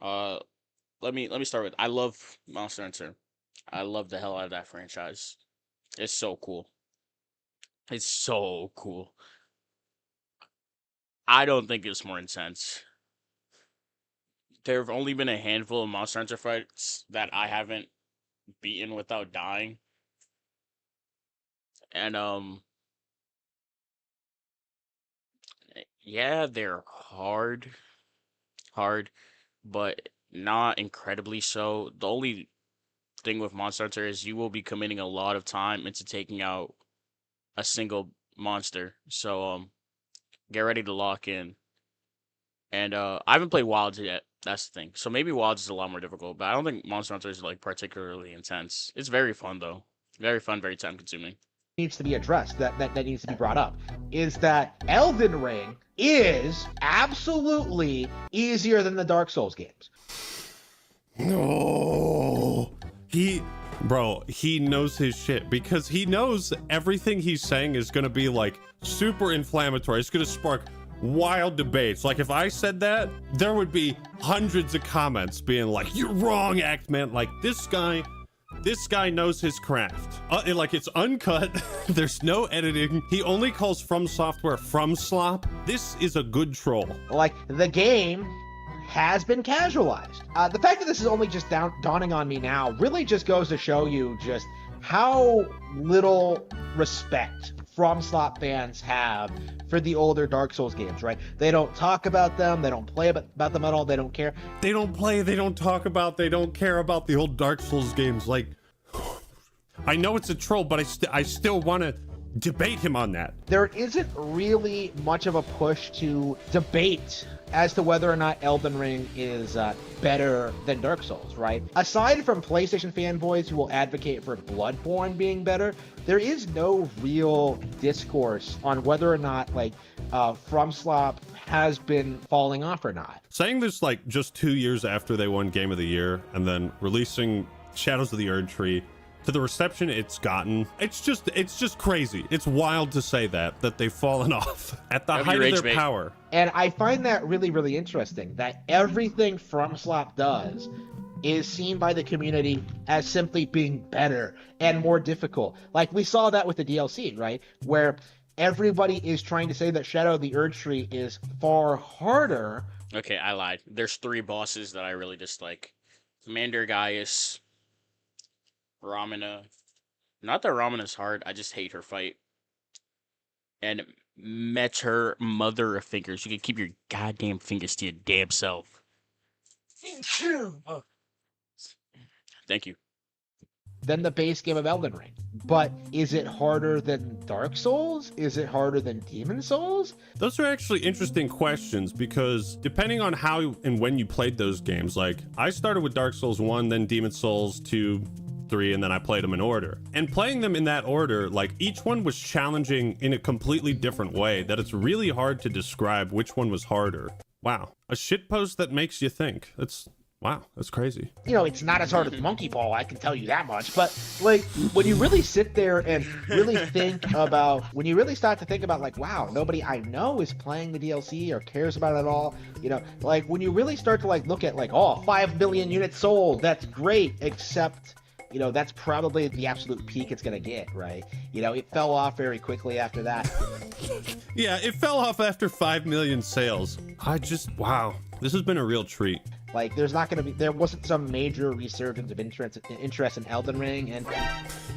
let me start with, I love Monster Hunter. I love the hell out of that franchise. It's so cool. It's so cool. I don't think it's more intense. There have only been a handful of Monster Hunter fights that I haven't beaten without dying. And yeah, they're hard, but not incredibly so. The only thing with Monster Hunter is you will be committing a lot of time into taking out a single monster. So get ready to lock in. And I haven't played Wilds yet. That's the thing. So maybe Wilds is a lot more difficult, but I don't think Monster Hunter is like particularly intense. It's very fun though. Very fun, very time consuming. Needs to be addressed, that needs to be brought up, is that Elden Ring is absolutely easier than the Dark Souls games. No. He knows his shit, because he knows everything he's saying is going to be like super inflammatory. It's going to spark wild debates. Like if I said that, there would be hundreds of comments being like, "You're wrong, Actman." Like this guy knows his craft. Like it's uncut. There's no editing. He only calls From Software FromSlop. This is a good troll. Like the game has been casualized. The fact that this is only just dawning on me now really just goes to show you just how little respect FromSlop fans have for the older Dark Souls games, right? They don't talk about them, they don't play about them at all, they don't care. They don't play, they don't talk about, they don't care about the old Dark Souls games. Like, I know it's a troll, but I still want to debate him on that. There isn't really much of a push to debate as to whether or not Elden Ring is better than Dark Souls, right? Aside from PlayStation fanboys who will advocate for Bloodborne being better, there is no real discourse on whether or not like FromSlop has been falling off or not. Saying this like just 2 years after they won Game of the Year and then releasing Shadows of the Erdtree to the reception it's gotten, it's just crazy. It's wild to say that they've fallen off at the height of their power. And I find that really, really interesting, that everything FromSlop does is seen by the community as simply being better and more difficult. Like we saw that with the DLC, right? Where everybody is trying to say that Shadow of the Erdtree is far harder. Okay, I lied. There's 3 bosses that I really dislike. Commander Gaius, Ramina. Not that Ramina's hard, I just hate her fight. And met her mother of fingers. You can keep your goddamn fingers to your damn self. Thank you. Than the base game of Elden Ring. But is it harder than Dark Souls? Is it harder than Demon Souls? Those are actually interesting questions because depending on how and when you played those games, like I started with Dark Souls 1, then Demon Souls 2, 3, and then I played them in order. And playing them in that order, like each one was challenging in a completely different way that it's really hard to describe which one was harder. Wow. A shitpost that makes you think. Wow, that's crazy. You know, it's not as hard as Monkey Ball, I can tell you that much. But, like, when you really sit there and really when you really start to think about, like, wow, nobody I know is playing the DLC or cares about it at all, you know, like, when you really start to, like, look at, like, oh, 5 million units sold, that's great, except, you know, that's probably the absolute peak it's going to get, right? You know, it fell off very quickly after that. Yeah, it fell off after 5 million sales. Wow, this has been a real treat. Like, there wasn't some major resurgence of interest in Elden Ring, and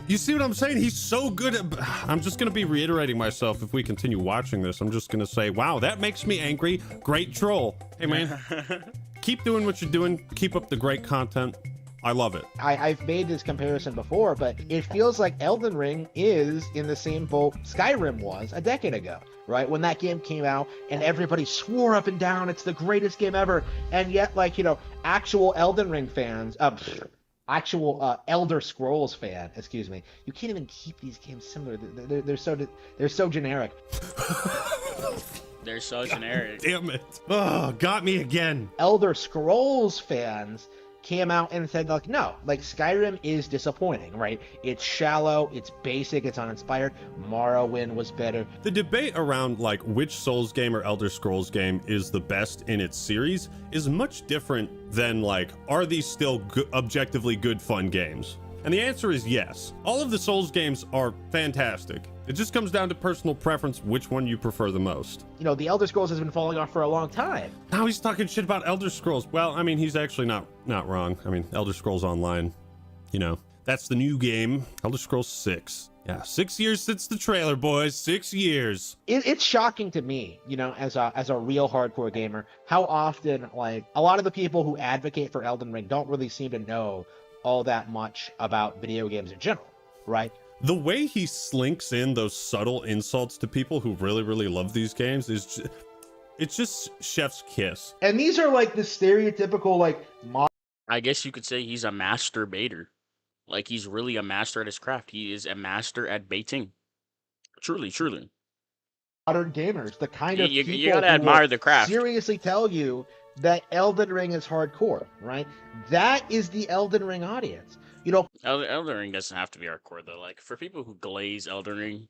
you see what I'm saying? He's so good at... I'm just going to be reiterating myself if we continue watching this. I'm just going to say, wow, that makes me angry. Great troll. Hey, man, keep doing what you're doing. Keep up the great content. I love it. I've made this comparison before, but it feels like Elden Ring is in the same boat Skyrim was a decade ago, right? When that game came out and everybody swore up and down it's the greatest game ever, and yet, like, you know, actual Elden Ring fans, Elder Scrolls fan, excuse me, you can't even keep these games similar. They're so generic. They're so generic. Damn it. Oh, got me again. Elder Scrolls fans came out and said, like, no, like, Skyrim is disappointing, right? It's shallow, it's basic, it's uninspired. Morrowind was better. The debate around, like, which Souls game or Elder Scrolls game is the best in its series is much different than, like, are these still objectively good, fun games? And the answer is yes. All of the Souls games are fantastic. It just comes down to personal preference, which one you prefer the most. You know, the Elder Scrolls has been falling off for a long time. Now he's talking shit about Elder Scrolls. Well, I mean, he's actually not wrong. I mean, Elder Scrolls Online, you know, that's the new game, Elder Scrolls 6. Yeah, 6 years since the trailer, boys. 6 years. It's shocking to me, you know, as a real hardcore gamer, how often, like, a lot of the people who advocate for Elden Ring don't really seem to know all that much about video games in general, right? The way he slinks in those subtle insults to people who really, really love these games is it's just chef's kiss. And these are, like, the stereotypical, like, I guess you could say he's a master baiter. Like, he's really a master at his craft. He is a master at baiting. Truly, truly. modern gamers, the kind of people you gotta who admire will the craft. seriously tell you that Elden Ring is hardcore, right? That is the Elden Ring audience. You know, Elden Ring doesn't have to be hardcore though. Like, for people who glaze Elden Ring,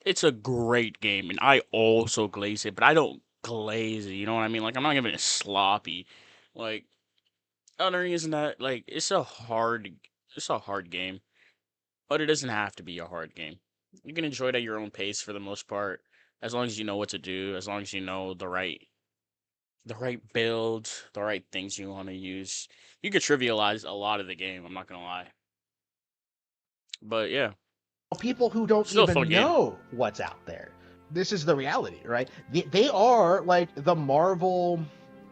it's a great game, and I also glaze it, but I don't glaze it. You know what I mean? Like, I'm not giving it sloppy. Like, Elden Ring isn't that, like, it's a hard game, but it doesn't have to be a hard game. You can enjoy it at your own pace for the most part, as long as you know what to do, as long as you know the right build, the right things you want to use. You could trivialize a lot of the game, I'm not gonna lie. But yeah, people who don't Still a even fun game. know what's out there. This is the reality, right? They are like the Marvel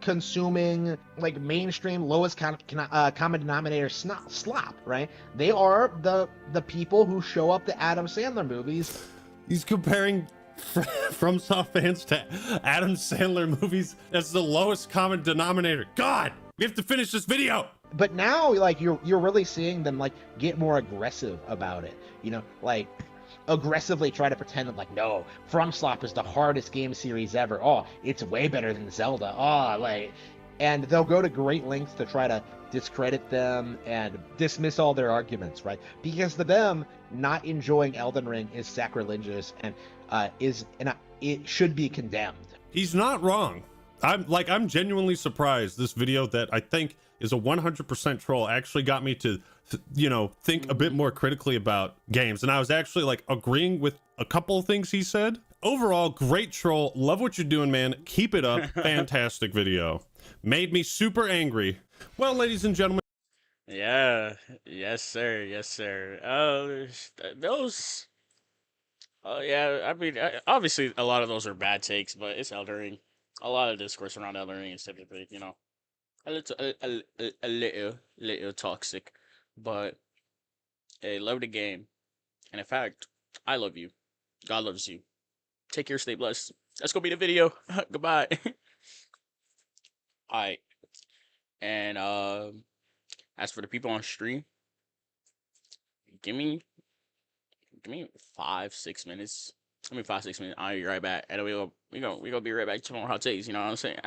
consuming, like, mainstream lowest common denominator slop, right? They are the people who show up to Adam Sandler movies. He's comparing FromSoft fans to Adam Sandler movies as the lowest common denominator. God, we have to finish this video. But now, like, you're really seeing them, like, get more aggressive about it. You know, like, aggressively try to pretend that, like, no, FromSoft is the hardest game series ever. Oh, it's way better than Zelda. Oh, like, and they'll go to great lengths to try to discredit them and dismiss all their arguments, right? Because to them, not enjoying Elden Ring is sacrilegious and it should be condemned. He's not wrong. I'm genuinely surprised this video that I think is a 100% troll actually got me to, think a bit more critically about games. And I was actually, like, agreeing with a couple of things he said. Overall, great troll. Love what you're doing, man. Keep it up. Fantastic video. Made me super angry. Well, ladies and gentlemen. yeah, yes sir, yes sir. Those Yeah, I mean, obviously a lot of those are bad takes, but it's Elden Ring. A lot of discourse around Elden Ring is typically, a little toxic, but hey, love the game, and in fact, I love you. God loves you. Take care, stay blessed. That's gonna be the video. Goodbye. Alright, and as for the people on stream, give me 5-6 minutes. Give me 5-6 minutes. I'll be right back, and then we gonna be right back to more hot takes. You know what I'm saying?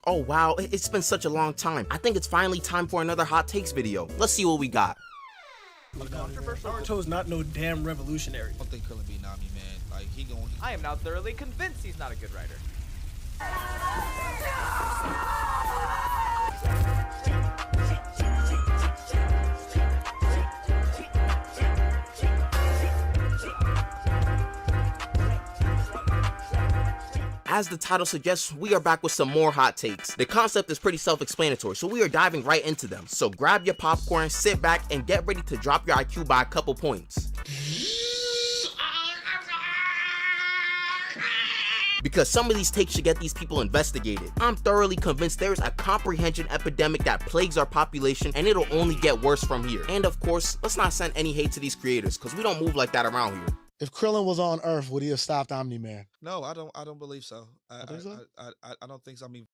Oh wow, it's been such a long time. I think it's finally time for another Hot Takes video. Let's see what we got. Naruto's not no damn revolutionary. I don't think Krillin beat Nami, man. Like, he gon' I am now thoroughly convinced he's not a good writer. As the title suggests, we are back with some more hot takes. The concept is pretty self-explanatory, so we are diving right into them. So grab your popcorn, sit back, and get ready to drop your IQ by a couple points. Because some of these takes should get these people investigated. I'm thoroughly convinced there's a comprehension epidemic that plagues our population, and it'll only get worse from here. And of course, let's not send any hate to these creators, because we don't move like that around here. If Krillin was on Earth, would he have stopped Omni-Man? No, I don't believe so. I think so? I don't think so. I mean,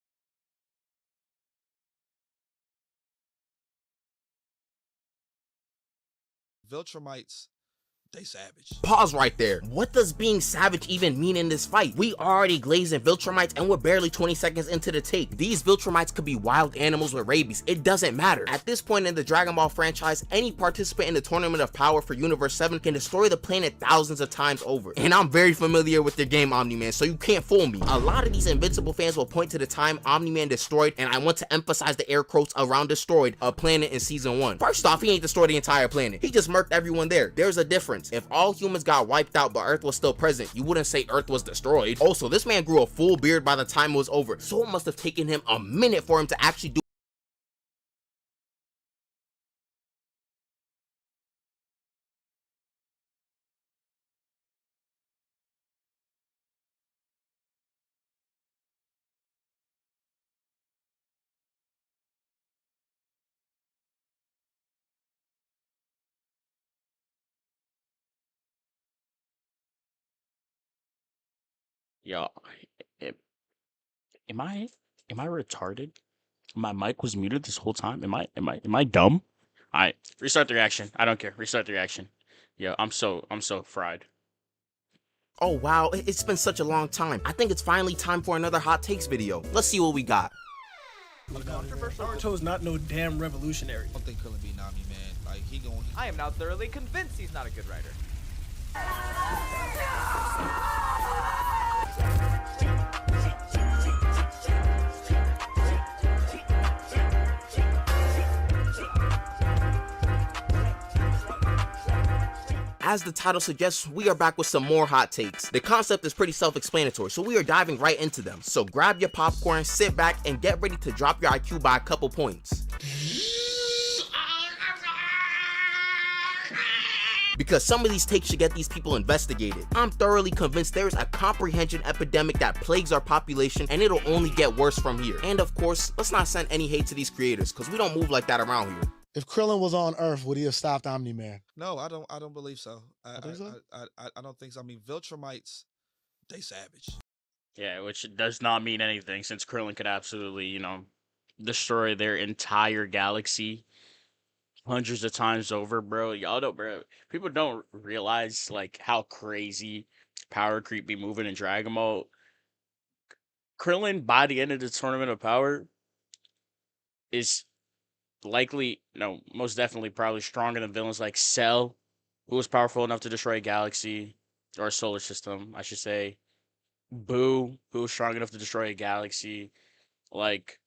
Viltrumites, they savage. Pause right there. What does being savage even mean in this fight? We already glazing Viltrumites and we're barely 20 seconds into the take. These Viltrumites could be wild animals with rabies. It doesn't matter. At this point in the Dragon Ball franchise, any participant in the Tournament of Power for Universe 7 can destroy the planet thousands of times over. And I'm very familiar with their game, Omni-Man, so you can't fool me. A lot of these Invincible fans will point to the time Omni-Man destroyed, and I want to emphasize the air quotes around destroyed, a planet in Season 1. First off, he ain't destroyed the entire planet. He just murked everyone there. There's a difference. If all humans got wiped out but Earth was still present, you wouldn't say Earth was destroyed. Also, this man grew a full beard by the time it was over, so it must have taken him a minute for him to actually do. Yo, am I retarded? My mic was muted this whole time. Am I dumb? Alright, restart the reaction. I don't care. Restart the reaction. Yo, I'm so fried. Oh wow, it's been such a long time. I think it's finally time for another Hot Takes video. Let's see what we got. Naruto's not no damn revolutionary. I don't think Krillin beat Nami, man. Like, he gon' I am now thoroughly convinced he's not a good writer. As the title suggests, we are back with some more hot takes. The concept is pretty self-explanatory, so we are diving right into them. So grab your popcorn, sit back, and get ready to drop your IQ by a couple points. Because some of these takes should get these people investigated. I'm thoroughly convinced there's a comprehension epidemic that plagues our population, and it'll only get worse from here. And of course, let's not send any hate to these creators, because we don't move like that around here. If Krillin was on Earth, would he have stopped Omni-Man? No, I don't believe so. I think so? I don't think so. I mean, Viltrumites, they savage. Yeah, which does not mean anything since Krillin could absolutely, destroy their entire galaxy hundreds of times over, bro. Y'all don't, bro. People don't realize like how crazy power creep be moving in Dragon Ball. Krillin by the end of the Tournament of Power is likely, no, most definitely probably stronger than villains like Cell, who was powerful enough to destroy a galaxy, or a solar system, I should say. Boo, who was strong enough to destroy a galaxy. Like,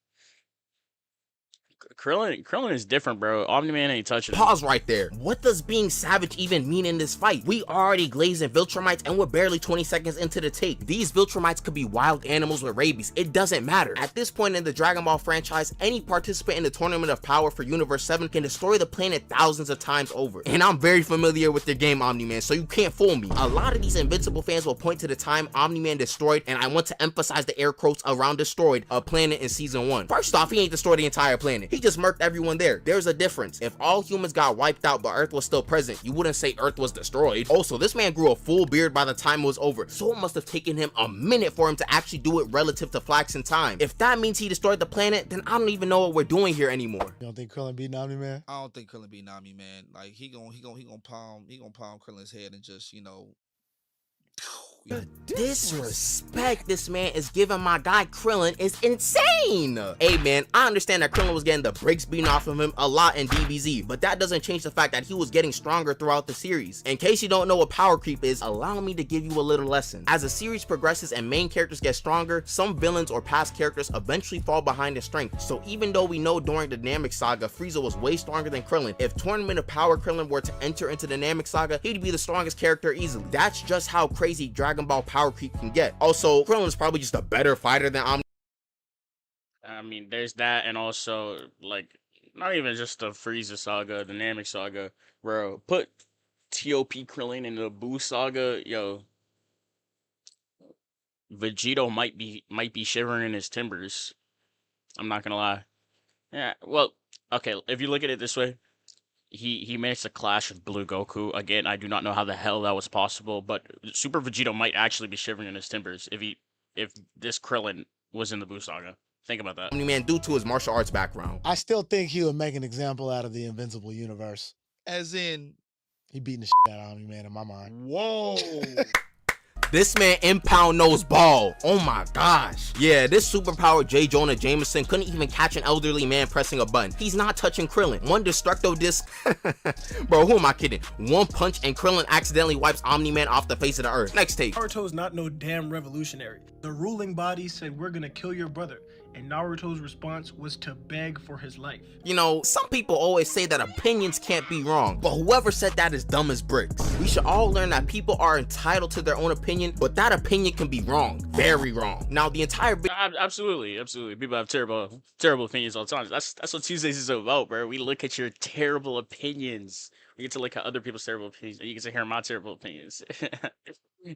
Krillin is different, bro. Omni-Man ain't touching him. Pause right there. What does being savage even mean in this fight? We already glazing Viltrumites and we're barely 20 seconds into the take. These Viltrumites could be wild animals with rabies. It doesn't matter. At this point in the Dragon Ball franchise, any participant in the Tournament of Power for Universe 7 can destroy the planet thousands of times over. And I'm very familiar with their game, Omni-Man, so you can't fool me. A lot of these Invincible fans will point to the time Omni-Man destroyed, and I want to emphasize the air quotes around destroyed, a planet in Season 1. First off, he ain't destroyed the entire planet. He just murked everyone there. There's a difference. If all humans got wiped out but Earth was still present, you wouldn't say Earth was destroyed. Also, this man grew a full beard by the time it was over, so it must have taken him a minute for him to actually do it relative to flaxing time. If that means he destroyed the planet, then I don't even know what we're doing here anymore. You don't think Krillin beat Omni-Man? I don't think Krillin beat Nami, man. Like, he gonna palm Krillin's head and just, The Disrespect this man is giving my guy Krillin is insane. Hey man, I understand that Krillin was getting the brakes beaten off of him a lot in DBZ, but that doesn't change the fact that he was getting stronger throughout the series. In case you don't know what power creep is, allow me to give you a little lesson. As the series progresses and main characters get stronger, some villains or past characters eventually fall behind in strength. So even though we know during the Namek Saga, Frieza was way stronger than Krillin, if Tournament of Power Krillin were to enter into the Namek Saga, he'd be the strongest character easily. That's just how crazy Dragon Ball power creep can get. Also, Krillin is probably just a better fighter than Omni. I mean, there's that, and also, like, not even just the Frieza saga, the Namek saga, bro. Put TOP Krillin in the Buu saga, yo. Vegito might be shivering in his timbers. I'm not gonna lie. Yeah, well, okay, if you look at it this way, he managed to clash with Blue Goku. Again, I do not know how the hell that was possible, but Super Vegito might actually be shivering in his timbers if this Krillin was in the Buu saga. Think about that. Man due to his martial arts background. I still think he would make an example out of the Invincible universe. As in, he beating the shit out of Omni-Man in my mind. Whoa. This man impound knows ball. Oh my gosh. Yeah, this superpowered J. Jonah Jameson couldn't even catch an elderly man pressing a button. He's not touching Krillin. One destructo disc. Bro, who am I kidding? One punch and Krillin accidentally wipes Omni-Man off the face of the earth. Next take. Naruto's not no damn revolutionary. The ruling body said we're gonna kill your brother, and Naruto's response was to beg for his life. You know, some people always say that opinions can't be wrong, but whoever said that is dumb as bricks. We should all learn that people are entitled to their own opinion, but that opinion can be wrong. Very wrong. Now, the entire absolutely. People have terrible opinions all the time. That's what Tuesdays is about, bro. We look at your terrible opinions. We get to look at other people's terrible opinions, and you get to hear my terrible opinions.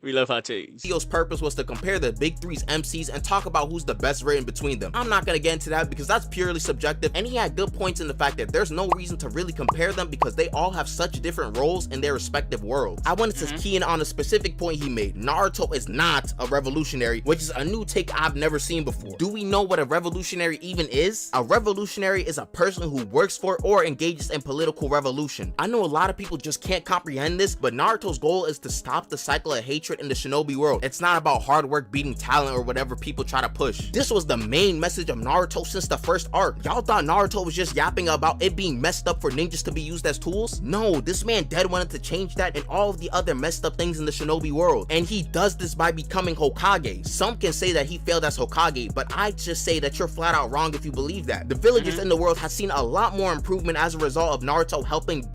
We love hot takes. Video's purpose was to compare the big three's MCs and talk about who's the best written between them. I'm not gonna get into that because that's purely subjective, and he had good points in the fact that there's no reason to really compare them because they all have such different roles in their respective worlds. I wanted to key in on a specific point he made. Naruto is not a revolutionary, which is a new take I've never seen before. Do we know what a revolutionary even is? A revolutionary is a person who works for or engages in political revolution. I know a lot of people just can't comprehend this, but Naruto's goal is to stop the cycle of hatred in the shinobi world. It's not about hard work beating talent or whatever people try to push. This was the main message of Naruto since the first arc. Y'all thought Naruto was just yapping about it being messed up for ninjas to be used as tools? No, this man dead wanted to change that and all of the other messed up things in the shinobi world. And he does this by becoming Hokage. Some can say that he failed as Hokage, but I just say that you're flat out wrong if you believe that. The villages in the world have seen a lot more improvement as a result of Naruto helping.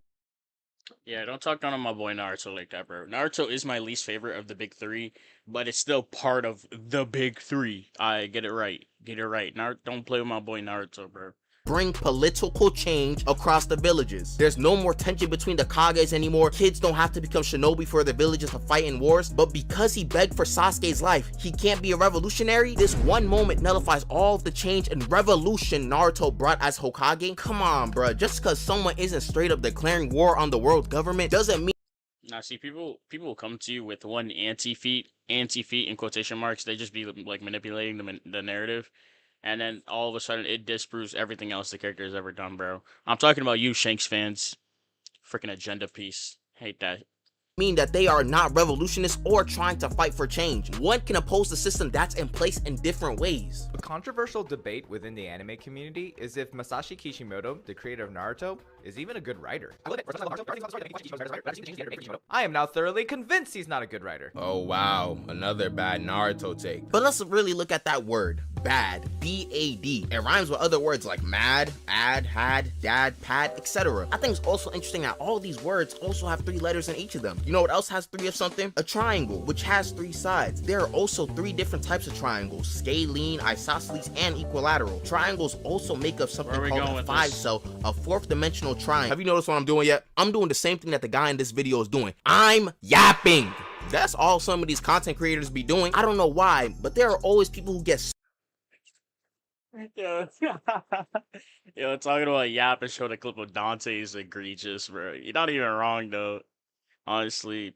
Yeah, don't talk down on my boy Naruto like that, bro. Naruto is my least favorite of the big three, but it's still part of the big three. I get it right. Get it right. Don't play with my boy Naruto, bro. Bring political change across the villages. There's no more tension between the Kages anymore. Kids don't have to become shinobi for their villages to fight in wars. But because he begged for Sasuke's life, he can't be a revolutionary? This one moment nullifies all of the change and revolution Naruto brought as Hokage? Come on, bruh. Just because someone isn't straight up declaring war on the world government doesn't mean. Now, see, people will come to you with one anti-feat in quotation marks. They just be like manipulating the narrative. And then all of a sudden, it disproves everything else the character has ever done, bro. I'm talking about you, Shanks fans. Freaking agenda piece. Hate that. Mean that they are not revolutionists or trying to fight for change. One can oppose the system that's in place in different ways. A controversial debate within the anime community is if Masashi Kishimoto, the creator of Naruto, is even a good writer. I am now thoroughly convinced he's not a good writer. Oh wow, another bad Naruto take. But let's really look at that word, bad, B-A-D. It rhymes with other words like mad, ad, had, dad, pad, etc. I think it's also interesting that all these words also have 3 letters in each of them. You know what else has 3 of something? A triangle, which has 3 sides. There are also 3 different types of triangles: scalene, isosceles, and equilateral. Triangles also make up something called a 5-cell, a 4th dimensional triangle. Have you noticed what I'm doing yet? I'm doing the same thing that the guy in this video is doing. I'm yapping. That's all some of these content creators be doing. I don't know why, but there are always people who get Yo, talking about Yap and showing a clip of Dante is egregious, bro. You're not even wrong, though. Honestly,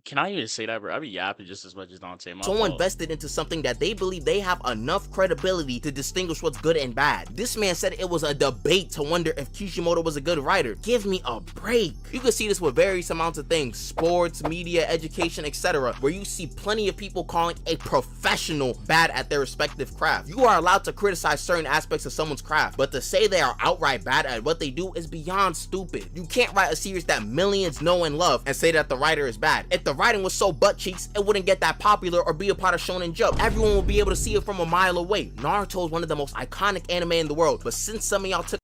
Can I even say that, bro? I be yapping just as much as Dante. My so fault. invested into something that they believe they have enough credibility to distinguish what's good and bad. This man said it was a debate to wonder if Kishimoto was a good writer. Give me a break. You can see this with various amounts of things, sports, media, education, etc., where you see plenty of people calling a professional bad at their respective craft. You are allowed to criticize certain aspects of someone's craft, but to say they are outright bad at what they do is beyond stupid. You can't write a series that millions know and love and say that the writer is bad. If the writing was so butt cheeks, it wouldn't get that popular or be a part of Shonen Jump. Everyone will be able to see it from a mile away. Naruto is one of the most iconic anime in the world, but since some of y'all took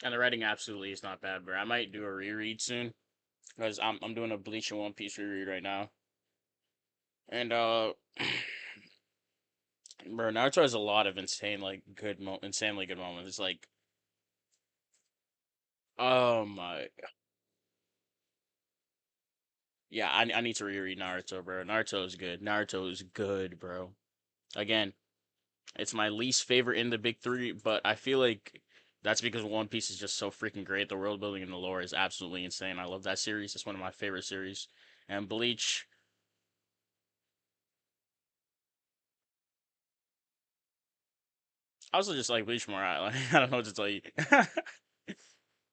And the writing absolutely is not bad, bro. I might do a reread soon, because I'm doing a Bleach and One Piece reread right now. And bro, Naruto has a lot of insanely good moments. It's like, oh my. Yeah, I need to reread Naruto, bro. Naruto is good. Naruto is good, bro. Again, it's my least favorite in the big three, but I feel like that's because One Piece is just so freaking great. The world building and the lore is absolutely insane. I love that series. It's one of my favorite series. And Bleach, I also just like Bleach more. I don't know what to tell you.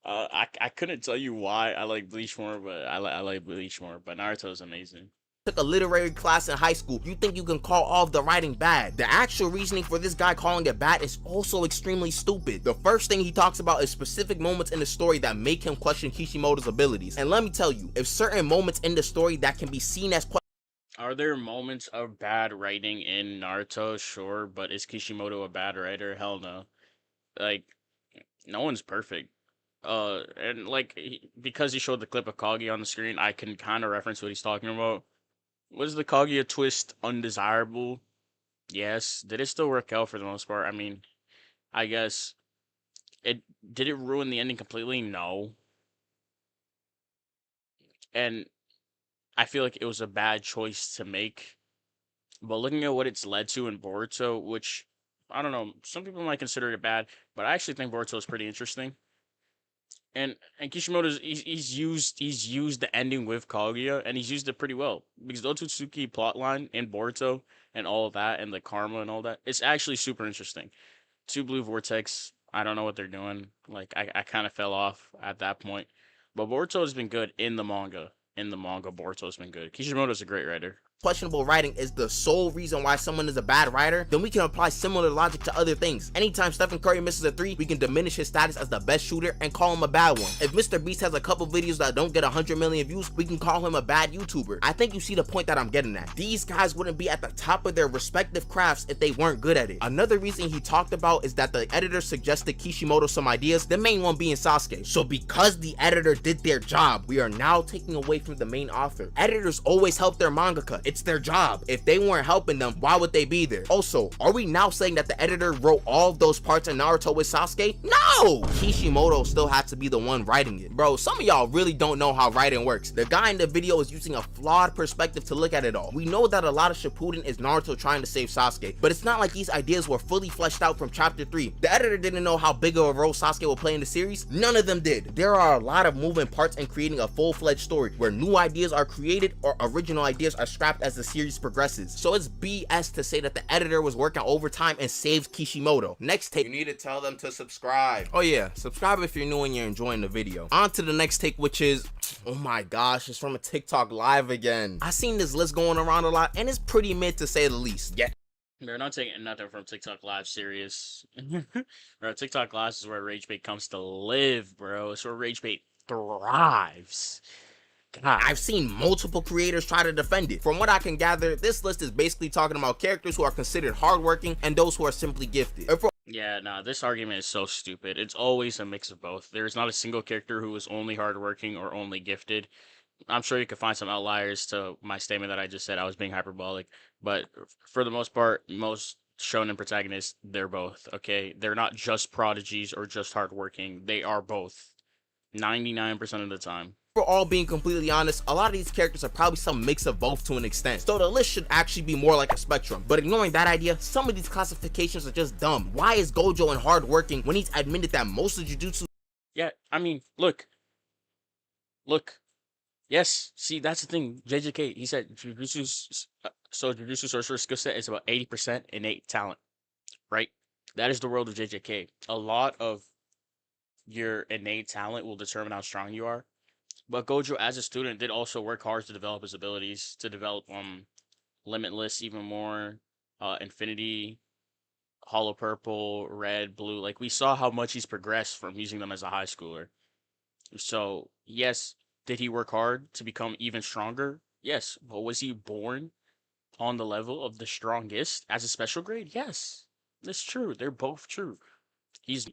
I couldn't tell you why I like Bleach more, but I like Bleach more. But Naruto is amazing. a literary class in high school, you think you can call all of the writing bad. The actual reasoning for this guy calling it bad is also extremely stupid. The first thing he talks about is specific moments in the story that make him question Kishimoto's abilities. And let me tell you, if certain moments in the story that can be seen as Are there moments of bad writing in Naruto? Sure, but is Kishimoto a bad writer? Hell no. Like, no one's perfect. And like, because he showed the clip of Kaguya on the screen, I can kind of reference what he's talking about. Was the Kaguya twist undesirable? Yes. Did it still work out for the most part? I mean, I guess. Did it ruin the ending completely? No. And I feel like it was a bad choice to make. But looking at what it's led to in Boruto, which, I don't know, some people might consider it bad, but I actually think Boruto is pretty interesting. And Kishimoto's he's used the ending with Kaguya, and he's used it pretty well. Because the Otsutsuki plotline in Boruto and all of that, and the karma and all that, it's actually super interesting. Two Blue Vortex, I don't know what they're doing. Like, I kind of fell off at that point. But Boruto has been good in the manga. Boruto's been good. Kishimoto's a great writer. Questionable writing is the sole reason why someone is a bad writer, then we can apply similar logic to other things. Anytime Stephen Curry misses a 3, we can diminish his status as the best shooter and call him a bad one. If Mr. Beast has a couple videos that don't get 100 million views, we can call him a bad YouTuber. I think you see the point that I'm getting at. These guys wouldn't be at the top of their respective crafts if they weren't good at it. Another reason he talked about is that the editor suggested Kishimoto some ideas, the main one being Sasuke. So because the editor did their job, we are now taking away from the main author. Editors always help their mangaka. It's their job. If they weren't helping them, why would they be there? Also, are we now saying that the editor wrote all of those parts in Naruto with Sasuke? No! Kishimoto still had to be the one writing it. Bro, some of y'all really don't know how writing works. The guy in the video is using a flawed perspective to look at it all. We know that a lot of Shippuden is Naruto trying to save Sasuke, but it's not like these ideas were fully fleshed out from chapter 3. The editor didn't know how big of a role Sasuke will play in the series. None of them did. There are a lot of moving parts in creating a full-fledged story where new ideas are created or original ideas are scrapped as the series progresses. So it's BS to say that the editor was working overtime and saved Kishimoto. Next take, you need to tell them to subscribe. Oh yeah, subscribe if you're new and you're enjoying the video. On to the next take, which is, oh my gosh, it's from a TikTok live again. I seen this list going around a lot and it's pretty mid to say the least. Yeah. They're not taking nothing from TikTok Live serious. Bro, TikTok Live is where Rage Bait comes to live, bro. It's where Rage Bait thrives. God. I've seen multiple creators try to defend it. From what I can gather, this list is basically talking about characters who are considered hardworking and those who are simply gifted. Yeah, nah, this argument is so stupid. It's always a mix of both. There's not a single character who is only hardworking or only gifted. I'm sure you could find some outliers to my statement that I just said. I was being hyperbolic. But for the most part, most shonen protagonists, they're both, okay? They're not just prodigies or just hardworking. They are both. 99% of the time. For all being completely honest, a lot of these characters are probably some mix of both to an extent. So the list should actually be more like a spectrum. But ignoring that idea, some of these classifications are just dumb. Why is Gojo and hardworking when he's admitted that most of Jujutsu? Yeah, I mean, look. Yes, see, that's the thing. JJK, he said Jujutsu Sorcerer skill set is about 80% innate talent, right? That is the world of JJK. A lot of your innate talent will determine how strong you are. But Gojo, as a student, did also work hard to develop his abilities, to develop Limitless even more, Infinity, Hollow Purple, Red, Blue. Like we saw how much he's progressed from using them as a high schooler. So yes, did he work hard to become even stronger? Yes, but was he born on the level of the strongest as a special grade? Yes, that's true. They're both true. He's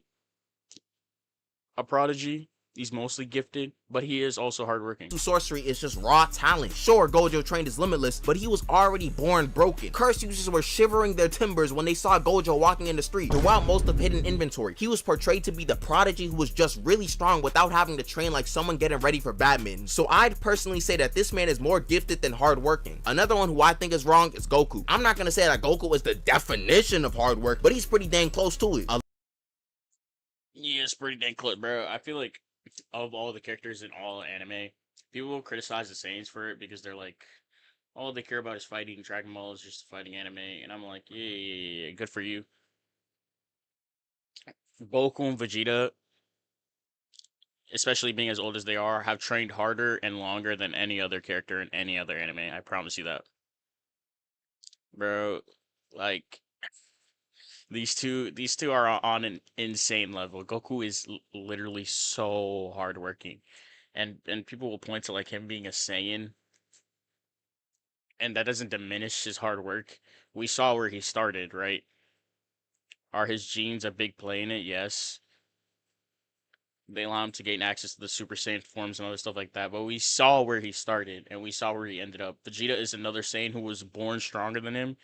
a prodigy. He's mostly gifted, but he is also hardworking. Sorcery is just raw talent. Sure, Gojo trained his Limitless, but he was already born broken. Curse users were shivering their timbers when they saw Gojo walking in the street. Throughout most of Hidden Inventory, he was portrayed to be the prodigy who was just really strong without having to train like someone getting ready for badminton. So I'd personally say that this man is more gifted than hardworking. Another one who I think is wrong is Goku. I'm not gonna say that Goku is the definition of hard work, but he's pretty dang close to it. Yeah, it's pretty dang close, bro. I feel like of all the characters in all anime, people will criticize the Saiyans for it because they're like, all they care about is fighting. Dragon Ball is just a fighting anime, and I'm like, yeah, good for you. Goku and Vegeta, especially being as old as they are, have trained harder and longer than any other character in any other anime. I promise you that, bro. Like these two are on an insane level. Goku is literally so hardworking, and people will point to like him being a Saiyan, and that doesn't diminish his hard work. We saw where he started, right? Are his genes a big play in it? Yes. They allow him to gain access to the Super Saiyan forms and other stuff like that. But we saw where he started, and we saw where he ended up. Vegeta is another Saiyan who was born stronger than him,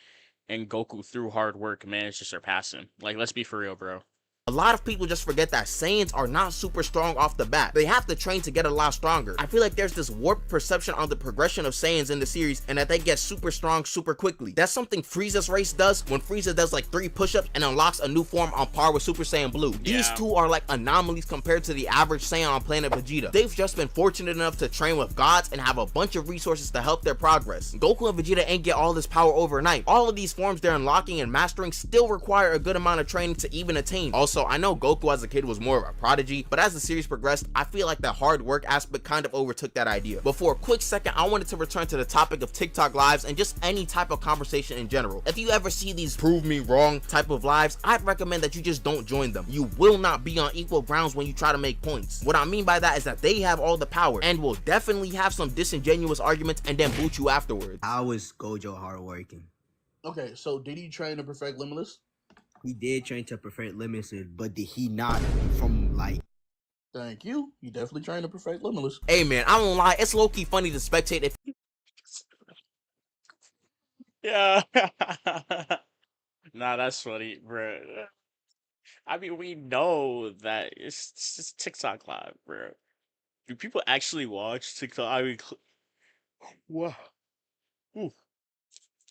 and Goku, through hard work, managed to surpass him. Like, let's be for real, bro. A lot of people just forget that Saiyans are not super strong off the bat. They have to train to get a lot stronger. I feel like there's this warped perception on the progression of Saiyans in the series and that they get super strong super quickly. That's something Frieza's race does when Frieza does like 3 push-ups and unlocks a new form on par with Super Saiyan Blue. These two are like anomalies compared to the average Saiyan on planet Vegeta. They've just been fortunate enough to train with gods and have a bunch of resources to help their progress. Goku and Vegeta ain't get all this power overnight. All of these forms they're unlocking and mastering still require a good amount of training to even attain. Also, I know Goku as a kid was more of a prodigy, but as the series progressed, I feel like the hard work aspect kind of overtook that idea. But for a quick second, I wanted to return to the topic of TikTok lives and just any type of conversation in general. If you ever see these prove me wrong type of lives, I'd recommend that you just don't join them. You will not be on equal grounds when you try to make points. What I mean by that is that they have all the power and will definitely have some disingenuous arguments and then boot you afterwards. How is Gojo hardworking? Okay, so did he train to perfect Limitless? He did train to perfect Limitless, but did he not from like... Thank you. He definitely trained to perfect Limitless. Hey man, I don't lie, it's low-key funny to spectate if... Yeah. Nah, that's funny, bro. I mean, we know that it's just TikTok live, bro. Do people actually watch TikTok? I mean, wow. Ooh.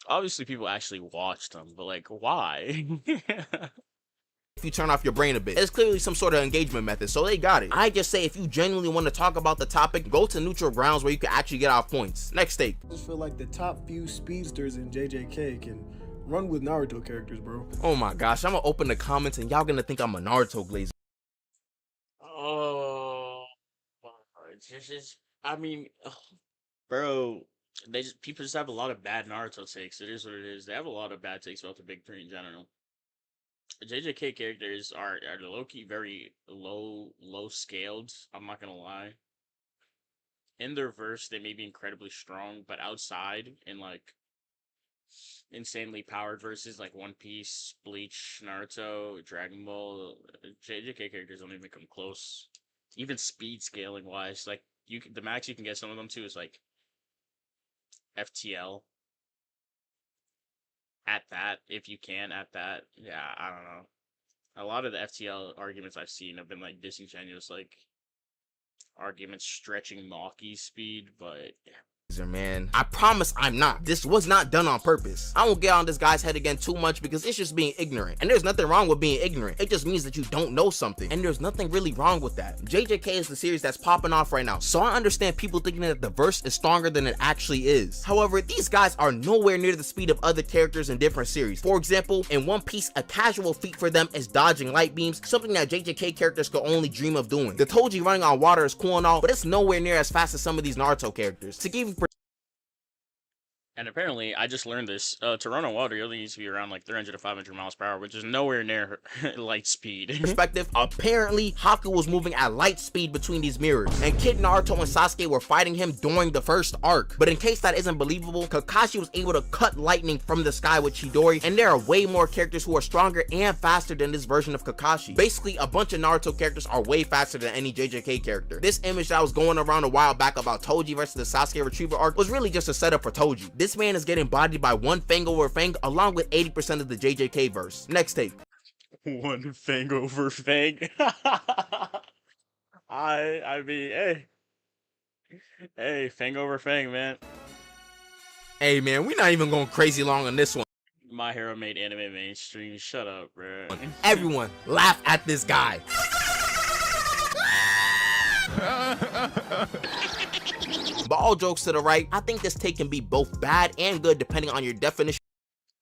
Obviously, people actually watch them, but like, why? If you turn off your brain a bit. It's clearly some sort of engagement method, so they got it. I just say if you genuinely want to talk about the topic, go to neutral grounds where you can actually get off points. Next take. I just feel like the top few speedsters in JJK can run with Naruto characters, bro. Oh my gosh, I'm gonna open the comments and y'all gonna think I'm a Naruto glazer. Oh, it's just, I mean, ugh, bro, people just have a lot of bad Naruto takes. It is what it is. They have a lot of bad takes about the big three in general. JJK characters are low-key very low scaled. I'm not gonna lie. In their verse, they may be incredibly strong, but outside in like insanely powered verses like One Piece, Bleach, Naruto, Dragon Ball, JJK characters don't even come close. Even speed scaling wise, like the max you can get some of them to is like FTL. At that, if you can, at that, yeah, I don't know. A lot of the FTL arguments I've seen have been like disingenuous, like arguments stretching Maki's speed, but Man, I promise I'm not. This was not done on purpose. I won't get on this guy's head again too much because it's just being ignorant. And there's nothing wrong with being ignorant. It just means that you don't know something. And there's nothing really wrong with that. JJK is the series that's popping off right now. So I understand people thinking that the verse is stronger than it actually is. However, these guys are nowhere near the speed of other characters in different series. For example, in One Piece, a casual feat for them is dodging light beams, something that JJK characters could only dream of doing. The Toji running on water is cool and all, but it's nowhere near as fast as some of these Naruto characters. To give you And apparently, I just learned this. To run on water, you only need to be around like 300 to 500 miles per hour, which is nowhere near light speed. perspective, apparently Haku was moving at light speed between these mirrors, and Kid Naruto and Sasuke were fighting him during the first arc. But in case that isn't believable, Kakashi was able to cut lightning from the sky with Chidori, and there are way more characters who are stronger and faster than this version of Kakashi. Basically, a bunch of Naruto characters are way faster than any JJK character. This image that was going around a while back about Toji versus the Sasuke Retriever arc was really just a setup for Toji. This man is getting bodied by one Fang over Fang along with 80% of the JJK verse. Next take. One Fang over Fang. I mean, hey, Fang over Fang, man. Hey man, we're not even going crazy long on this one. My Hero made anime mainstream. Shut up, bro. Everyone laugh at this guy. But all jokes to the right, I think this take can be both bad and good depending on your definition.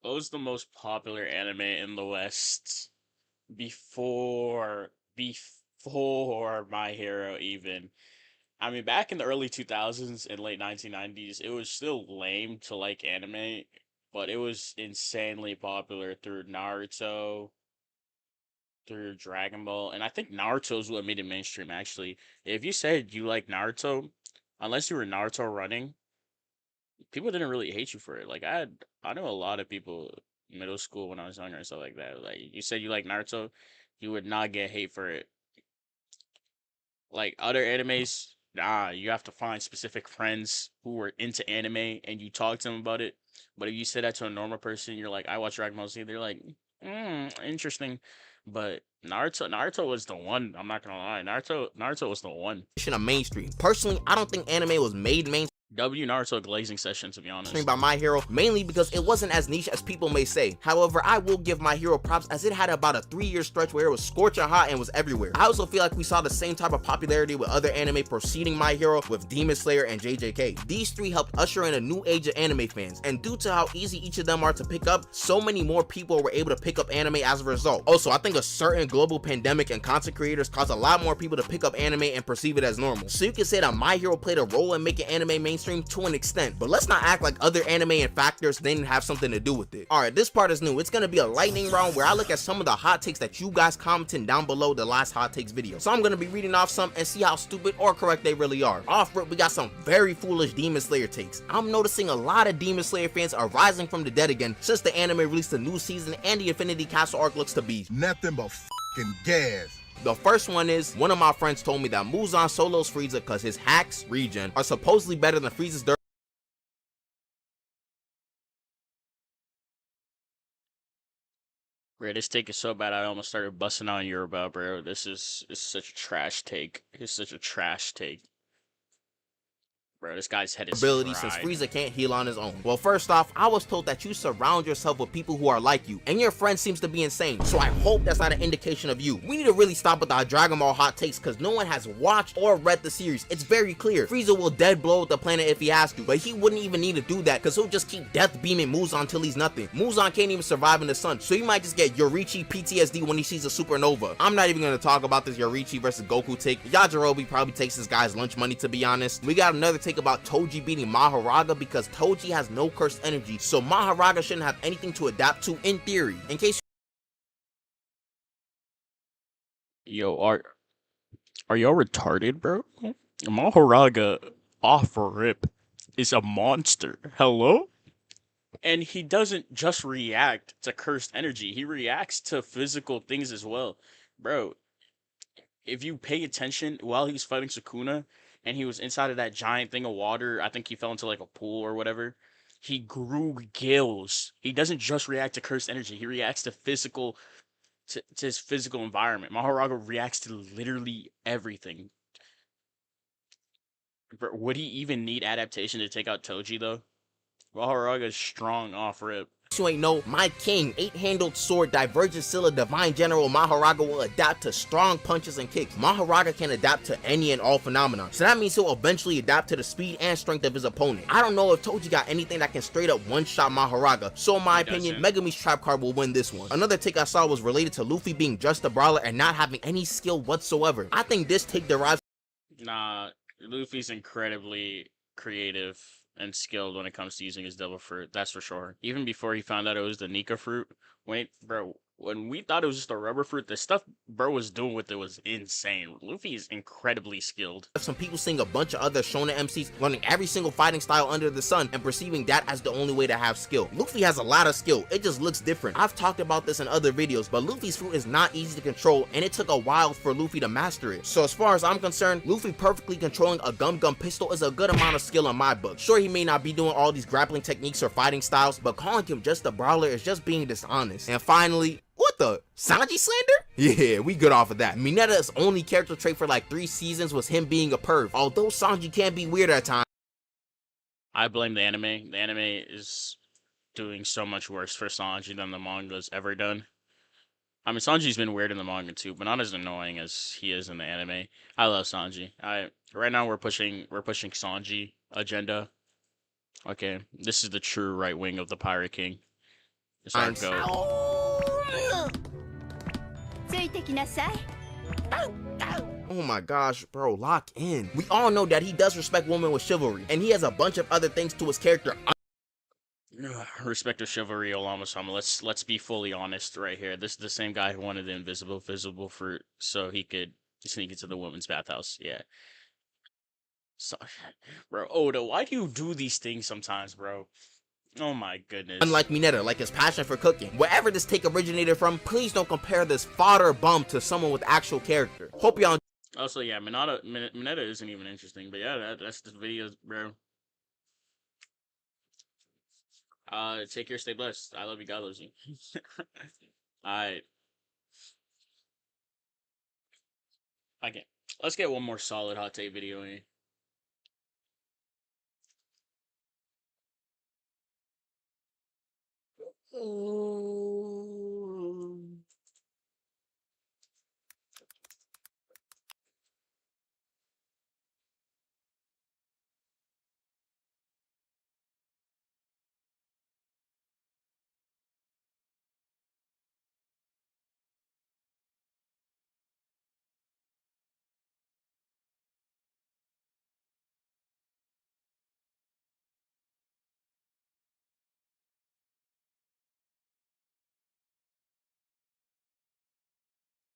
What was the most popular anime in the West before My Hero even? I mean, back in the early 2000s and late 1990s, it was still lame to like anime, but it was insanely popular through Naruto, through Dragon Ball, and I think Naruto is what made it mainstream, actually. If you said you like Naruto, unless you were Naruto running, people didn't really hate you for it. Like, I know a lot of people in middle school when I was younger and stuff like that. Like, you said you like Naruto, you would not get hate for it. Like, other animes, nah, you have to find specific friends who were into anime and you talk to them about it. But if you say that to a normal person, you're like, I watch Dragon Ball Z, they're like, interesting. But Naruto was the one. I'm not gonna lie, Naruto was the one. Of mainstream. Personally, I don't think anime was made mainstream Naruto glazing session, to be honest. By My Hero, mainly because it wasn't as niche as people may say. However, I will give My Hero props as it had about a 3-year stretch where it was scorching hot and was everywhere. I also feel like we saw the same type of popularity with other anime preceding My Hero with Demon Slayer and JJK. These three helped usher in a new age of anime fans, and due to how easy each of them are to pick up, so many more people were able to pick up anime as a result. Also, I think a certain global pandemic and content creators caused a lot more people to pick up anime and perceive it as normal. So you can say that My Hero played a role in making anime mainstream to an extent, but let's not act like other anime and factors didn't have something to do with it. Alright, this part is new. It's gonna be a lightning round where I look at some of the hot takes that you guys commented down below the last hot takes video. So I'm gonna be reading off some and see how stupid or correct they really are. Off rip, we got some very foolish Demon Slayer takes. I'm noticing a lot of Demon Slayer fans are rising from the dead again since the anime released a new season and the Infinity Castle arc looks to be nothing but fucking gas. The first one is, one of my friends told me that Muzan solos Frieza because his hacks, regen, are supposedly better than Frieza's dirt. Bro, this take is so bad I almost started busting out Yoruba, bro. This is such a trash take. It's such a trash take. Bro, this guy's head is ability fried. since Frieza can't heal on his own. Well, first off, I was told that you surround yourself with people who are like you, and your friend seems to be insane, so I hope that's not an indication of you. We need to really stop with the Dragon Ball hot takes because no one has watched or read the series. It's very clear. Frieza will dead blow up the planet if he has to, but he wouldn't even need to do that because he'll just keep death beaming Muzan till he's nothing. Muzan can't even survive in the sun, so he might just get Yorichi PTSD when he sees a supernova. I'm not even going to talk about this Yorichi versus Goku take. Yajirobe probably takes this guy's lunch money, to be honest. We got another take about Toji beating Mahoraga because Toji has no cursed energy, so Mahoraga shouldn't have anything to adapt to in theory. In case Yo, are y'all retarded, bro? Mahoraga off rip is a monster. Hello? And he doesn't just react to cursed energy. He reacts to physical things as well. Bro, if you pay attention while he's fighting Sukuna and he was inside of that giant thing of water, I think he fell into like a pool or whatever, he grew gills. He doesn't just react to cursed energy. He reacts to physical, to his physical environment. Mahoraga reacts to literally everything. Bro, would he even need adaptation to take out Toji though? Maharaga's strong off rip. You ain't know, my king, 8-handled sword, Divergent Scylla, Divine General Maharaga will adapt to strong punches and kicks. Maharaga can adapt to any and all phenomena, so that means he'll eventually adapt to the speed and strength of his opponent. I don't know if Toji got anything that can straight up one-shot Maharaga, so in my opinion, Megumi's Trap Card will win this one. Another take I saw was related to Luffy being just a brawler and not having any skill whatsoever. I think this take derives... Nah, Luffy's incredibly creative and skilled when it comes to using his devil fruit, that's for sure. Even before he found out it was the Nika fruit, when we thought it was just a rubber fruit, the stuff bro was doing with it was insane. Luffy is incredibly skilled. Some people seeing a bunch of other Shonen MCs learning every single fighting style under the sun and perceiving that as the only way to have skill. Luffy has a lot of skill, it just looks different. I've talked about this in other videos, but Luffy's fruit is not easy to control and it took a while for Luffy to master it. So as far as I'm concerned, Luffy perfectly controlling a Gum Gum pistol is a good amount of skill in my book. Sure, he may not be doing all these grappling techniques or fighting styles, but calling him just a brawler is just being dishonest. And finally, what the? Sanji slander? Yeah, we good off of that. Mineta's only character trait for like 3 seasons was him being a perv, although Sanji can be weird at times. I blame the anime. The anime is doing so much worse for Sanji than the manga's ever done. I mean, Sanji's been weird in the manga too, but not as annoying as he is in the anime. I love Sanji. Right now we're pushing Sanji agenda. Okay, this is the true right wing of the Pirate King. It's our goat. Oh my gosh, bro, lock in. We all know that he does respect women with chivalry, and he has a bunch of other things to his character. Respect to chivalry, Olama-sama. Let's be fully honest right here. This is the same guy who wanted the invisible fruit so he could sneak into the women's bathhouse. Yeah. So, bro, Oda, why do you do these things sometimes, bro? Oh my goodness. Unlike Mineta, like his passion for cooking. Wherever this take originated from, please don't compare this fodder bum to someone with actual character. Hope y'all. Also, yeah, Mineta isn't even interesting, but yeah, that's the video, bro. Take care, stay blessed. I love you, God loves you. Alright. Okay, let's get one more solid hot take video in.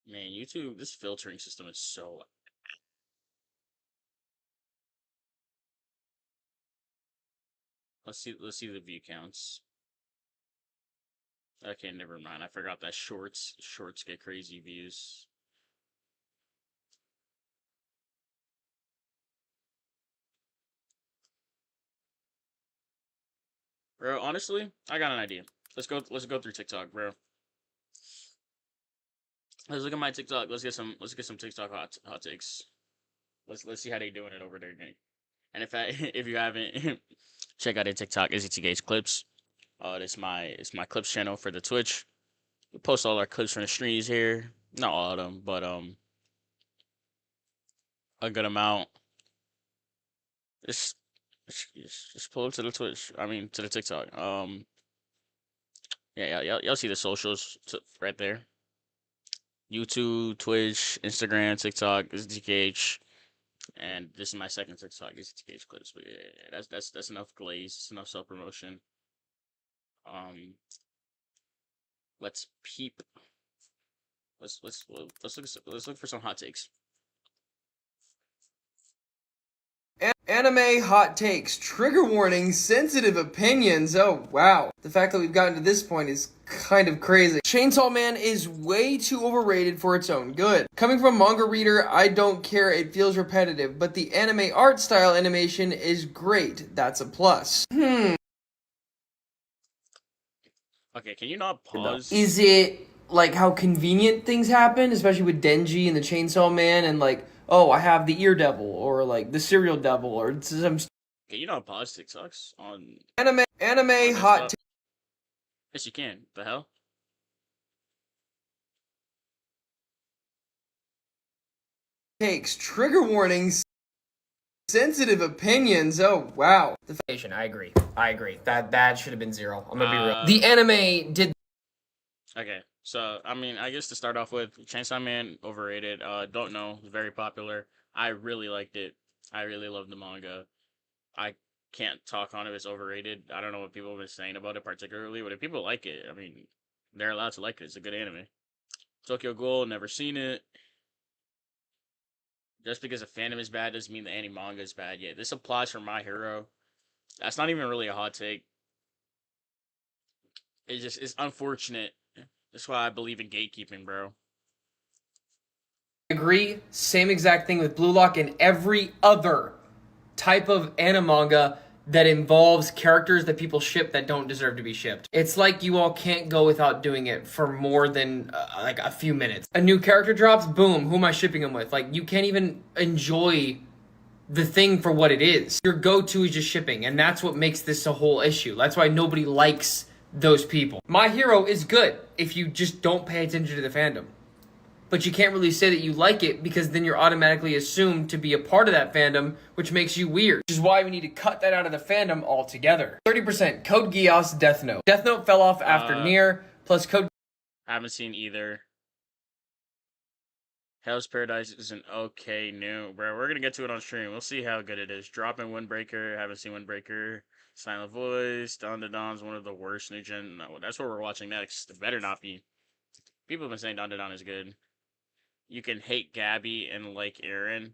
Man, YouTube, this filtering system is so... Let's see the view counts. Okay, never mind. I forgot that shorts get crazy views. Bro, honestly, I got an idea. Let's go through TikTok, bro. Let's look at my TikTok. Let's get some TikTok hot takes. Let's see how they doing it over there, gang. And if you haven't, check out their TikTok, EasyTGH Clips. It's my clips channel for the Twitch. We post all our clips from the streams here. Not all of them, but a good amount. Just pull up to the Twitch. I mean to the TikTok. Yeah, y'all see the socials right there. YouTube, Twitch, Instagram, TikTok, EasyTGH. And this is my second TikTok, EasyTGH Clips. But yeah, that's enough glaze, that's enough self promotion. Let's peep. Let's look for some hot takes. Anime hot takes, trigger warnings, sensitive opinions. Oh wow. The fact that we've gotten to this point is kind of crazy. Chainsaw Man is way too overrated for its own good. Coming from a manga reader, I don't care, it feels repetitive, but the anime art style animation is great. That's a plus. Okay, can you not pause? Is it like how convenient things happen, especially with Denji and the Chainsaw Man, and like, oh, I have the ear devil or like the cereal devil or some Okay, you know how pause TikToks on anime hot stuff? Yes, you can. The hell? takes, trigger warnings, sensitive opinions. Oh wow. I agree. I agree. That should have been 0. I'm gonna be real. The anime did. Okay, so I mean, I guess to start off with, Chainsaw Man overrated. Don't know, very popular. I really liked it. I really loved the manga. I can't talk on it. It's overrated. I don't know what people have been saying about it particularly, but if people like it, I mean, they're allowed to like it. It's a good anime. Tokyo Ghoul, never seen it. Just because a fandom is bad doesn't mean the anime manga is bad yet. This applies for My Hero. That's not even really a hot take. It's unfortunate. That's why I believe in gatekeeping, bro. Agree. Same exact thing with Blue Lock and every other type of anime manga that involves characters that people ship that don't deserve to be shipped. It's like you all can't go without doing it for more than like a few minutes. A new character drops, boom, who am I shipping them with? Like you can't even enjoy the thing for what it is. Your go-to is just shipping, and that's what makes this a whole issue. That's why nobody likes those people. My Hero is good if you just don't pay attention to the fandom. But you can't really say that you like it because then you're automatically assumed to be a part of that fandom, which makes you weird. Which is why we need to cut that out of the fandom altogether. 30%, Code Geass, Death Note. Death Note fell off after Nier, plus Code... I haven't seen either. Hell's Paradise is an okay new, bro. We're gonna get to it on stream. We'll see how good it is. Dropping Windbreaker. Haven't seen Windbreaker. Silent Voice. Dawn to Dawn's one of the worst new gen. No, that's what we're watching next. It better not be. People have been saying Dawn to Dawn is good. You can hate Gabby and like Eren.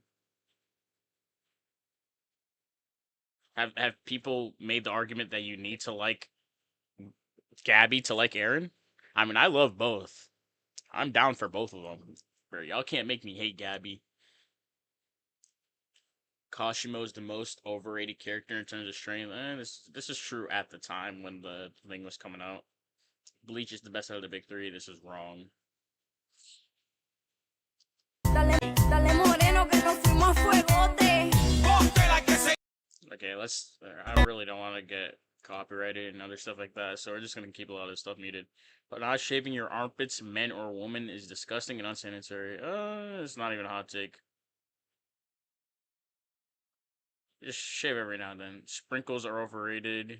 Have people made the argument that you need to like Gabby to like Eren? I mean, I love both. I'm down for both of them. Bro, y'all can't make me hate Gabby. Kashimo's the most overrated character in terms of strength. This is true at the time when the thing was coming out. Bleach is the best out of the big three. This is wrong. Okay, I really don't want to get copyrighted and other stuff like that, so we're just gonna keep a lot of this stuff muted. But not shaving your armpits, men or woman, is disgusting and unsanitary. It's not even a hot take. Just shave every now and then. Sprinkles are overrated.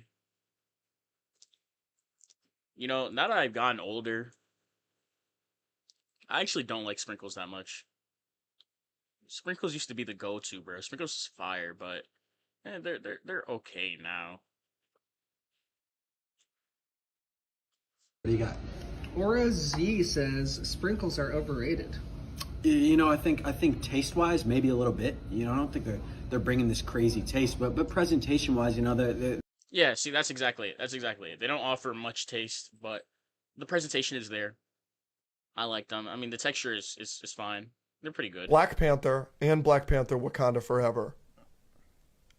You know, now that I've gotten older, I actually don't like sprinkles that much. Sprinkles used to be the go-to, bro. Sprinkles is fire, but they're okay now. What do you got? Aura Z says sprinkles are overrated. You know, I think taste-wise, maybe a little bit. You know, I don't think they're bringing this crazy taste, but presentation-wise, you know, they're Yeah, see, that's exactly it. That's exactly it. They don't offer much taste, but the presentation is there. I like them. I mean, the texture is fine. They're pretty good. Black Panther and Black Panther Wakanda Forever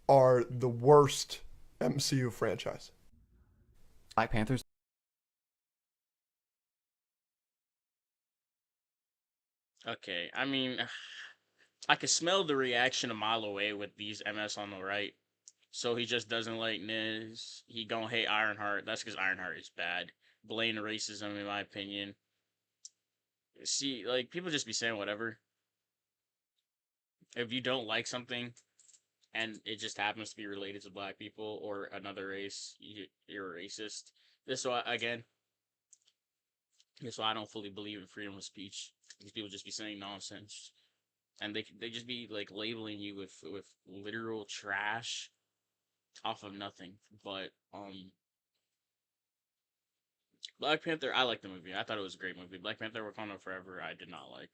are the worst MCU franchise. Black Panthers. Okay, I mean, I could smell the reaction a mile away with these MS on the right. So he just doesn't like Niz. He gonna hate Ironheart. That's because Ironheart is bad. Blame racism, in my opinion. See, like, people just be saying whatever. If you don't like something, and it just happens to be related to black people or another race, you're a racist. This why, again, this why I don't fully believe in freedom of speech. These people just be saying nonsense. And they just be, like, labeling you with literal trash off of nothing. But, Black Panther, I liked the movie. I thought it was a great movie. Black Panther Wakanda Forever, I did not like.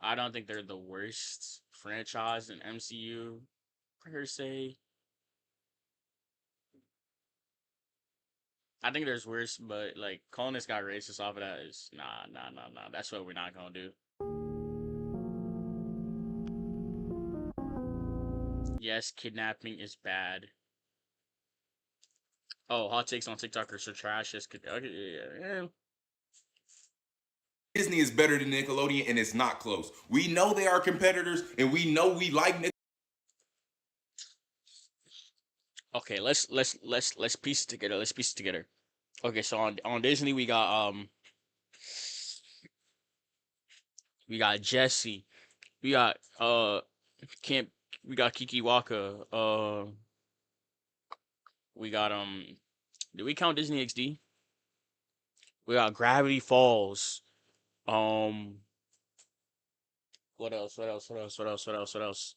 I don't think they're the worst franchise in MCU, per se. I think there's worse, but, like, calling this guy racist off of that is, nah. That's what we're not gonna do. Yes, kidnapping is bad. Oh, hot takes on TikTok are so trash. Okay, yeah. Disney is better than Nickelodeon, and it's not close. We know they are competitors, and we know we like Nickelodeon. Okay, let's piece it together. Let's piece it together. Okay, so on Disney we got Jesse, we got Camp, we got Kiki Waka, we got did we count Disney XD? We got Gravity Falls. What else? What else? What else? What else? What else? What else?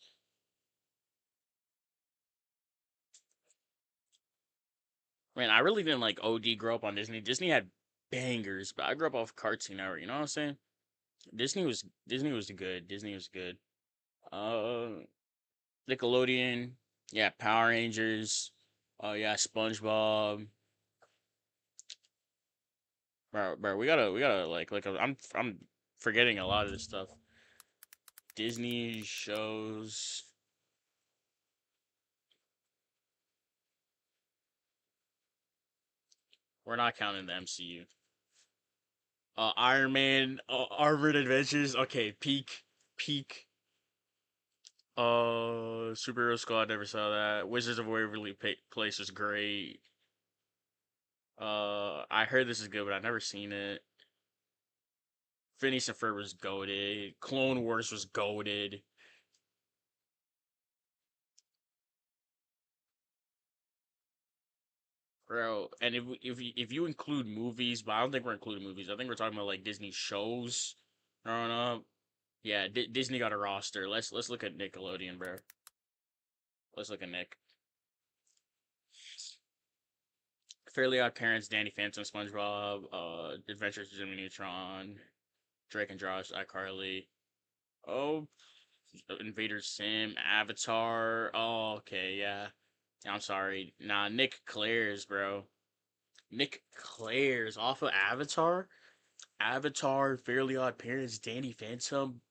Man, I really didn't like OD grow up on Disney. Disney had bangers, but I grew up off Cartoon Network. You know what I'm saying? Disney was good. Disney was good. Nickelodeon, yeah, Power Rangers. Yeah, SpongeBob. Bro, we gotta I'm forgetting a lot of this stuff. Disney shows. We're not counting the MCU. Iron Man, Armored Adventures. Okay, peak. Superhero Squad. Never saw that. Wizards of Waverly Place was great. I heard this is good, but I've never seen it. Phineas and Ferb was goated. Clone Wars was goated. Bro, and if you include movies, but I don't think we're including movies. I think we're talking about like Disney shows growing up. Yeah, Disney got a roster. Let's look at Nickelodeon, bro. Let's look at Nick. Fairly Odd Parents, Danny Phantom, SpongeBob, Adventures of Jimmy Neutron, Drake and Josh, iCarly. Oh, Invader Sim, Avatar. Oh, okay, yeah. I'm sorry. Nah, Nick Clares, bro. Nick Clares off of Avatar? Avatar, Fairly Odd Parents, Danny Phantom,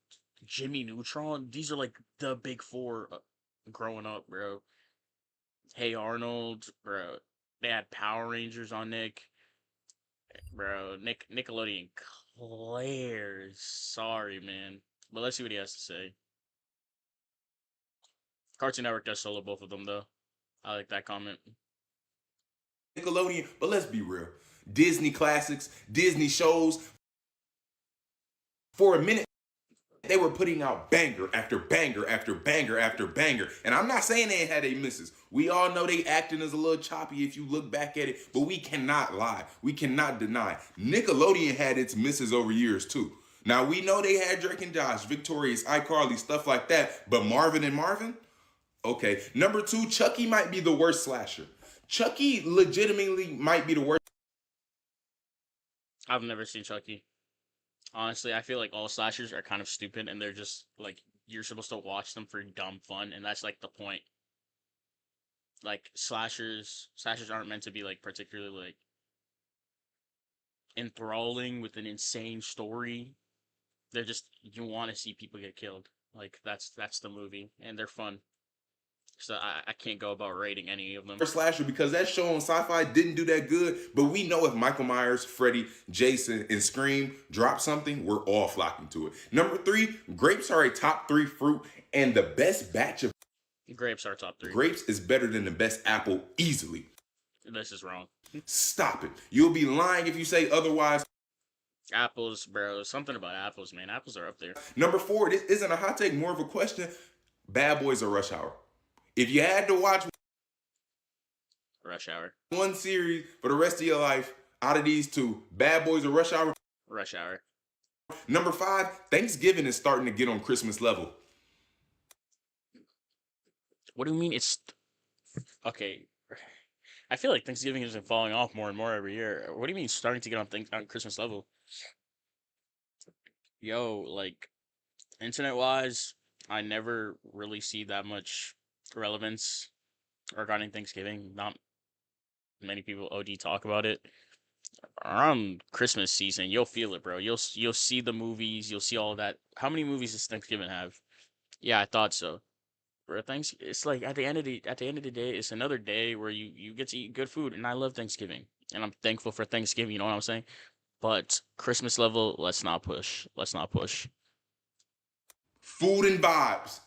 Jimmy Neutron. These are like the big four growing up, bro. Hey Arnold, bro. They had Power Rangers on Nick. Bro, Nickelodeon Clares. Sorry, man. But let's see what he has to say. Cartoon Network does solo both of them, though. I like that comment. Nickelodeon, but let's be real. Disney classics, Disney shows. For a minute, they were putting out banger after banger after banger after banger. And I'm not saying they had a misses. We all know they acting is a little choppy if you look back at it, but we cannot lie. We cannot deny. Nickelodeon had its misses over years too. Now we know they had Drake and Josh, Victorious, iCarly, stuff like that, but Marvin and Marvin? Okay. Number 2, Chucky might be the worst slasher. Chucky legitimately might be the worst. I've never seen Chucky. Honestly, I feel like all slashers are kind of stupid, and they're just like you're supposed to watch them for dumb fun, and that's like the point. Like slashers aren't meant to be like particularly like enthralling with an insane story. They're just you want to see people get killed. Like that's the movie, and they're fun. So I can't go about rating any of them. Slasher because that show on Sci-Fi didn't do that good, but we know if Michael Myers, Freddy, Jason, and Scream drop something, we're all flocking to it. Number 3, grapes are a top 3 fruit, and the best batch of grapes are top 3. Grapes is better than the best apple easily. This is wrong. Stop it. You'll be lying if you say otherwise. Apples, bro. Something about apples, man. Apples are up there. Number 4, this isn't a hot take, more of a question. Bad Boys or Rush Hour? If you had to watch Rush Hour, one series for the rest of your life out of these two, Bad Boys or Rush Hour? Rush Hour. Number 5, Thanksgiving is starting to get on Christmas level. What do you mean it's... Okay. I feel like Thanksgiving has been falling off more and more every year. What do you mean starting to get on Christmas level? Yo, like, internet-wise, I never really see that much relevance regarding Thanksgiving. Not many people OD talk about it. Around Christmas season, you'll feel it, bro. You'll see the movies, you'll see all that. How many movies does Thanksgiving have? Yeah, I thought so. Bro, it's like at the end of the day, it's another day where you get to eat good food, and I love Thanksgiving, and I'm thankful for Thanksgiving. You know what I'm saying? But Christmas level, let's not push. Let's not push. Food and vibes.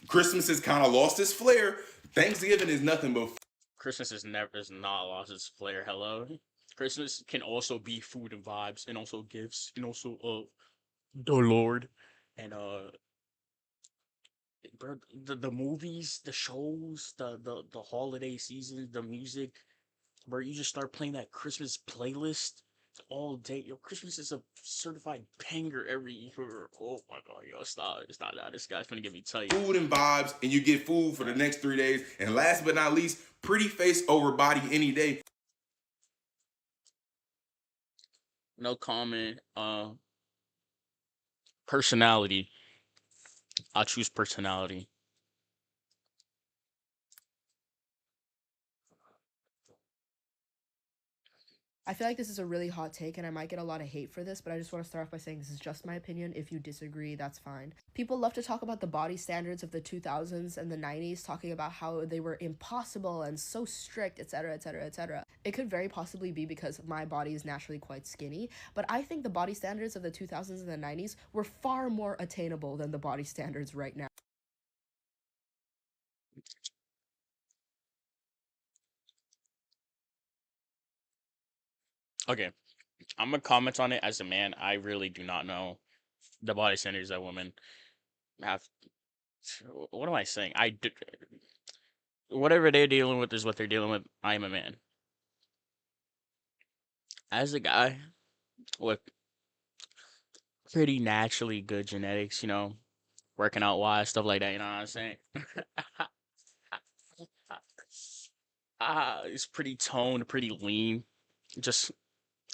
Christmas has kind of lost its flair. Thanksgiving is nothing but Christmas is not lost its flair. Hello. Christmas can also be food and vibes, and also gifts, and also the Lord, and bro, the movies, the shows, the holiday season, the music, bro. You just start playing that Christmas playlist all day. Yo, Christmas is a certified banger every year. Oh my god, yo, stop. It's not that. This guy's gonna get me tight. food and vibes, and you get food for the next 3 days. And last but not least, pretty face over body any day. No comment. Personality. I'll choose personality. I feel like this is a really hot take and I might get a lot of hate for this, but I just want to start off by saying this is just my opinion. If you disagree, that's fine. People love to talk about the body standards of the 2000s and the 90s, talking about how they were impossible and so strict, etc., etc., etc. It could very possibly be because my body is naturally quite skinny, but I think the body standards of the 2000s and the 90s were far more attainable than the body standards right now. Okay, I'm gonna comment on it as a man. I really do not know the body standards that women have. What am I saying? Whatever they're dealing with is what they're dealing with. I am a man. As a guy with pretty naturally good genetics, you know, working out wise, stuff like that, you know what I'm saying? It's pretty toned, pretty lean, just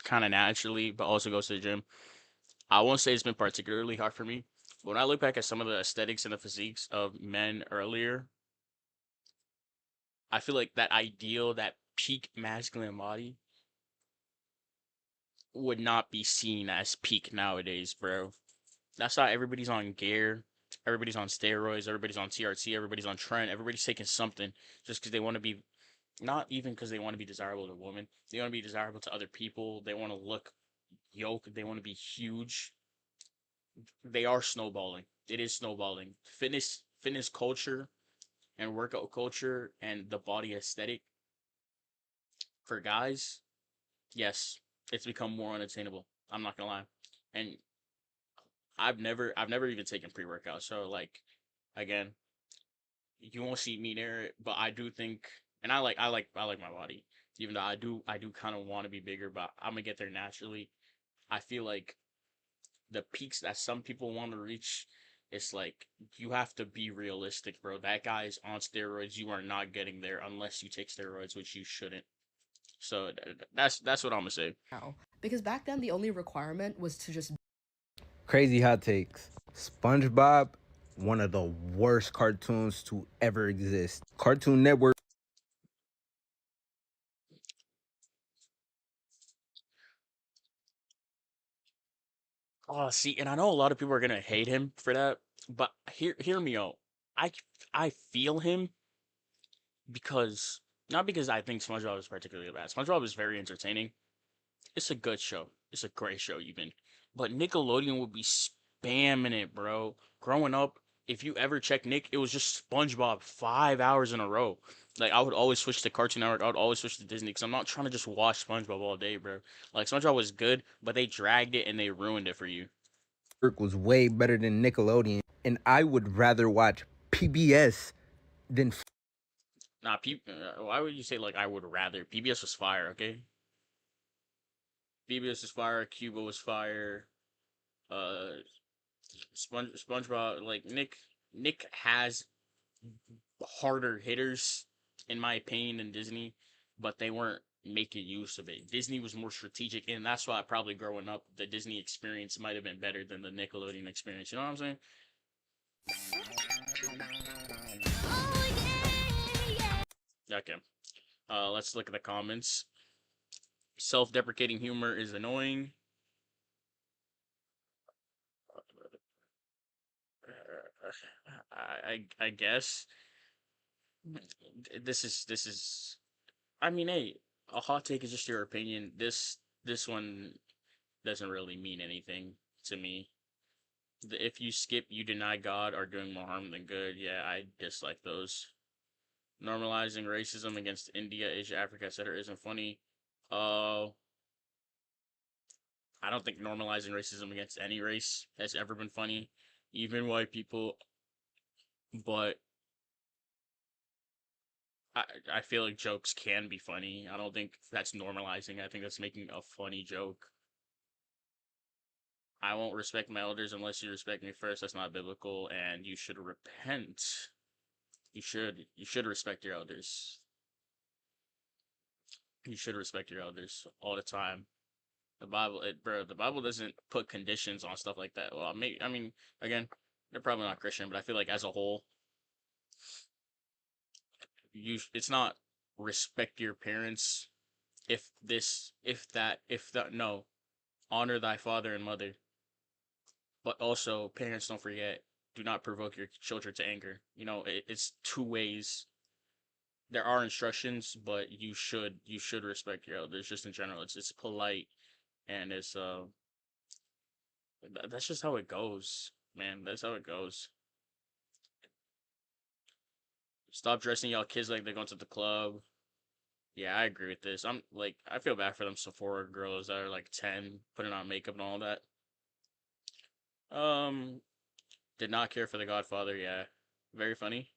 kind of naturally, but also goes to the gym. I won't say it's been particularly hard for me. When I look back at some of the aesthetics and the physiques of men earlier, I feel like that ideal, that peak masculine body would not be seen as peak nowadays, bro. That's why everybody's on gear, everybody's on steroids, everybody's on TRT, everybody's on trend, everybody's taking something just because they want to be, not even because they want to be desirable to women. They want to be desirable to other people. They want to look yoked. They want to be huge. They are snowballing. It is snowballing. Fitness culture and workout culture and the body aesthetic for guys, yes, it's become more unattainable. I'm not gonna lie. And I've never even taken pre-workout. So like, again, you won't see me near it, but I do think, and I like my body. Even though I do kind of want to be bigger, but I'm gonna get there naturally. I feel like the peaks that some people want to reach, it's like you have to be realistic, bro. That guy is on steroids. You are not getting there unless you take steroids, which you shouldn't. So that's what I'm gonna say. Now, because back then the only requirement was to just Crazy hot takes. SpongeBob, one of the worst cartoons to ever exist. Cartoon Network. Oh, see, and I know a lot of people are gonna hate him for that, but hear me out. I feel him because not because I think SpongeBob is particularly bad. SpongeBob is very entertaining. It's a good show. It's a great show, even. But Nickelodeon would be spamming it, bro. Growing up, if you ever check Nick, it was just SpongeBob 5 hours in a row. Like, I would always switch to Cartoon Network. I would always switch to Disney because I'm not trying to just watch SpongeBob all day, bro. Like, SpongeBob was good, but they dragged it and they ruined it for you. Was way better than Nickelodeon, and I would rather watch PBS than. Nah, why would you say, like, I would rather? PBS was fire, okay? PBS was fire. Cuba was fire. SpongeBob, like, Nick has harder hitters, in my opinion, than Disney, but they weren't making use of it. Disney was more strategic, and that's why probably growing up, the Disney experience might have been better than the Nickelodeon experience. You know what I'm saying? Okay. Let's look at the comments. Self-deprecating humor is annoying. I guess this is. I mean, hey, a hot take is just your opinion. This one, doesn't really mean anything to me. If you skip, you deny God, are doing more harm than good. Yeah, I dislike those. Normalizing racism against India, Asia, Africa, etc. isn't funny. I don't think normalizing racism against any race has ever been funny, even white people. But I feel like jokes can be funny. I don't think that's normalizing. I think that's making a funny joke. I won't respect my elders unless you respect me first. That's not biblical, and you should repent. You should respect your elders. You should respect your elders all the time. The Bible doesn't put conditions on stuff like that. Well, I mean, again, they're probably not Christian, but I feel like as a whole, it's not respect your parents. If that, no, honor thy father and mother. But also, parents, don't forget, do not provoke your children to anger. You know, it's two ways. There are instructions, but you should respect your elders just in general. It's polite, and that's just how it goes, man. That's how it goes. Stop dressing y'all kids like they're going to the club. Yeah, I agree with this. I feel bad for them Sephora girls that are like 10, putting on makeup and all that. Did not care for The Godfather. Yeah, very funny.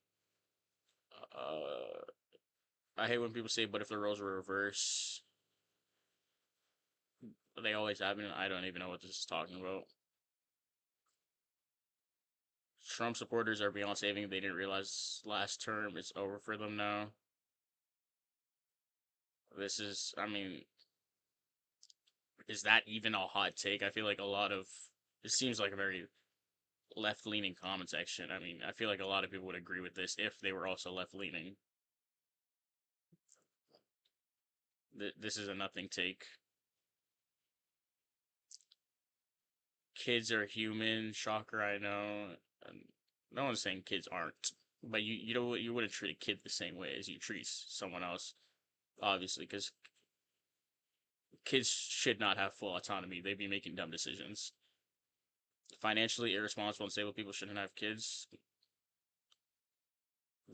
I hate when people say, "But if the roles were reversed," they always happen. I don't even know what this is talking about. Trump supporters are beyond saving. They didn't realize last term is over for them now. This is, I mean, is that even a hot take? I feel like it seems like a very left-leaning comment section. I mean, I feel like a lot of people would agree with this if they were also left-leaning. This is a nothing take. Kids are human. Shocker, I know. No one's saying kids aren't. But you wouldn't treat a kid the same way as you treat someone else. Obviously, because kids should not have full autonomy. They'd be making dumb decisions. Financially irresponsible and stable people shouldn't have kids.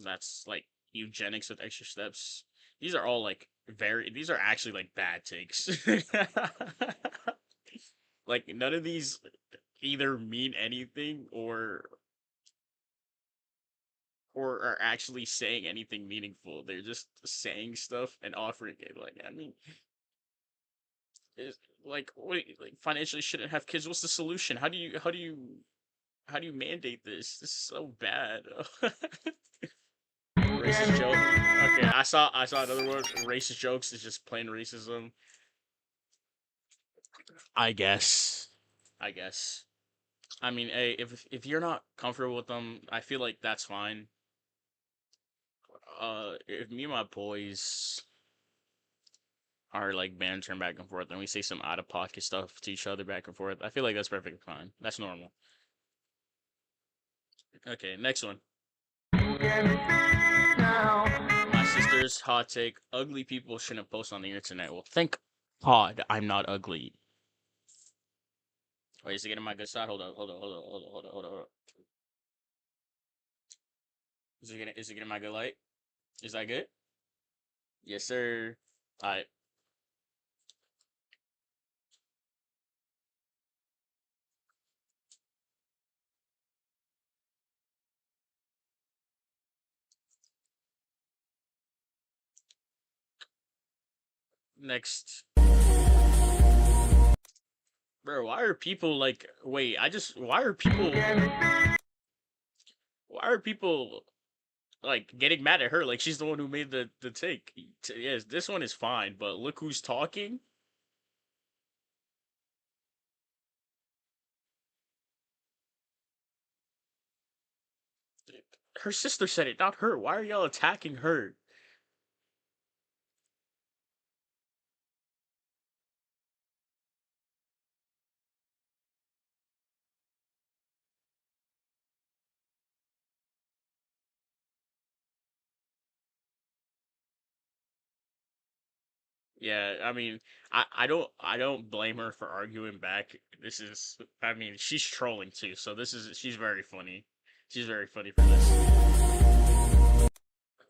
That's like eugenics with extra steps. These are all like these are actually like bad takes. Like none of these either mean anything or are actually saying anything meaningful. They're just saying stuff and offering it. Like, I mean, is wait, like financially shouldn't have kids. What's the solution? How do you mandate this? This is so bad. Racist joke. Okay, I saw another one. Racist jokes is just plain racism. I guess. I mean, hey, if you're not comfortable with them, I feel like that's fine. If me and my boys are like bantering back and forth and we say some out of pocket stuff to each other back and forth, I feel like that's perfectly fine. That's normal. Okay, next one. My sister's hot take: ugly people shouldn't post on the internet. Well, thank God I'm not ugly. Wait, is it getting my good side? Hold on. Is it getting my good light? Is that good? Yes, sir. Alright. Next. Bro, why are people like wait, why are people like getting mad at her like she's the one who made the take? Yes, this one is fine, but look who's talking. Her sister said it, not her. Why are y'all attacking her? Yeah, I mean, I don't blame her for arguing back. This is, I mean, she's trolling too, so she's very funny. She's very funny for this.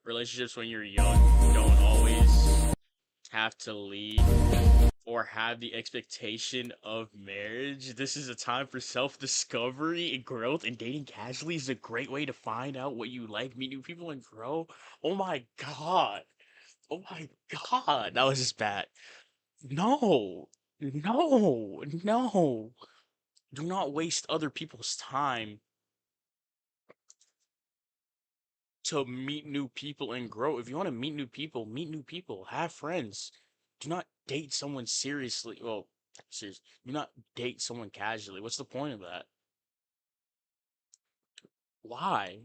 Relationships when you're young don't always have to lead or have the expectation of marriage. This is a time for self-discovery and growth, and dating casually is a great way to find out what you like, meet new people, and grow. Oh my god. Oh my god. That was just bad. No. No. No. Do not waste other people's time to meet new people and grow. If you want to meet new people, meet new people. Have friends. Do not date someone seriously. Well, seriously. Do not date someone casually. What's the point of that? Why?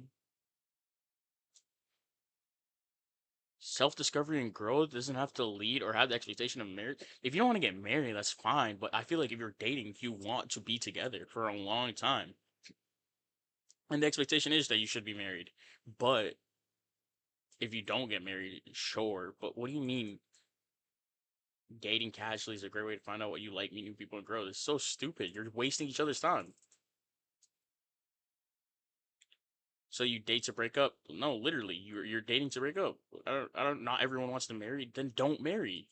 Self-discovery and growth doesn't have to lead or have the expectation of marriage. If you don't want to get married, that's fine. But I feel like if you're dating, you want to be together for a long time. And the expectation is that you should be married. But if you don't get married, sure. But what do you mean dating casually is a great way to find out what you like, meet new people, and grow? It's so stupid. You're wasting each other's time. So you date to break up? No, literally, you're dating to break up. I don't. Not everyone wants to marry. Then don't marry.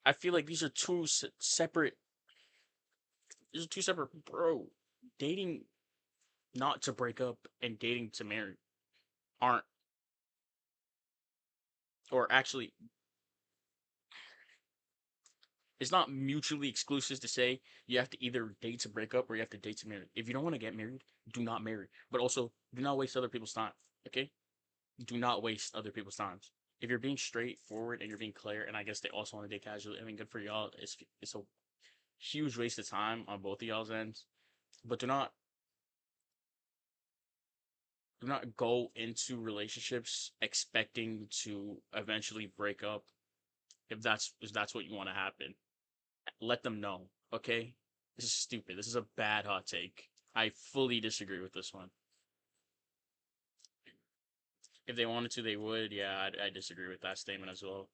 I feel like these are two separate. These are two separate, bro. Dating not to break up and dating to marry aren't, or actually, it's not mutually exclusive to say you have to either date to break up or you have to date to marry. If you don't want to get married, do not marry. But also, do not waste other people's time. Okay? Do not waste other people's times. If you're being straightforward and you're being clear, and I guess they also want to date casually, I mean, good for y'all. It's a huge waste of time on both of y'all's ends. But do not go into relationships expecting to eventually break up if that's what you want to happen. Let them know, okay? This is stupid. This is a bad hot take. I fully disagree with this one. If they wanted to, they would. Yeah, I disagree with that statement as well.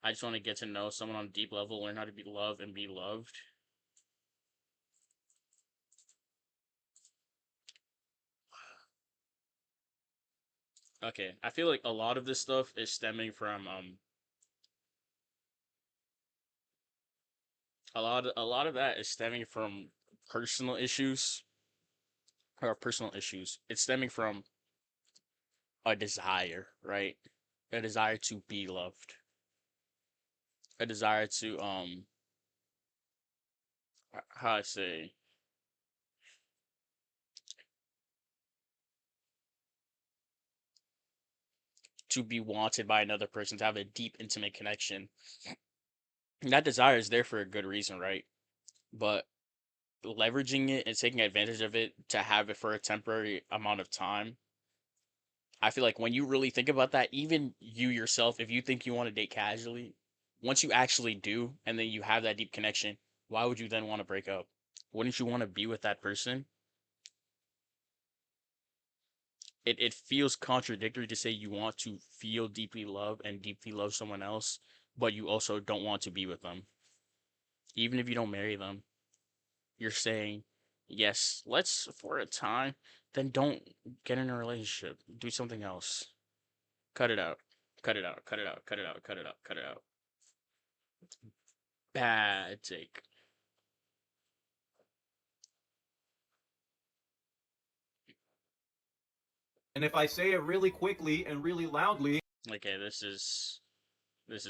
I just want to get to know someone on a deep level, learn how to be loved and be loved. Okay, I feel like a lot of this stuff is stemming from a lot of that is stemming from personal issues or personal issues. It's stemming from a desire, right? A desire to be loved. A desire to how I say, to be wanted by another person, to have a deep intimate connection. And that desire is there for a good reason, right? But leveraging it and taking advantage of it to have it for a temporary amount of time, I feel like when you really think about that, even you yourself, if you think you want to date casually, once you actually do, and then you have that deep connection, why would you then want to break up? Wouldn't you want to be with that person? It feels contradictory to say you want to feel deeply love and deeply love someone else, but you also don't want to be with them. Even if you don't marry them, you're saying, yes, let's for a time, then don't get in a relationship. Do something else. Cut it out. Cut it out. Cut it out. Cut it out. Cut it out. Cut it out. Bad take. And if I say it really quickly and really loudly. Okay, this is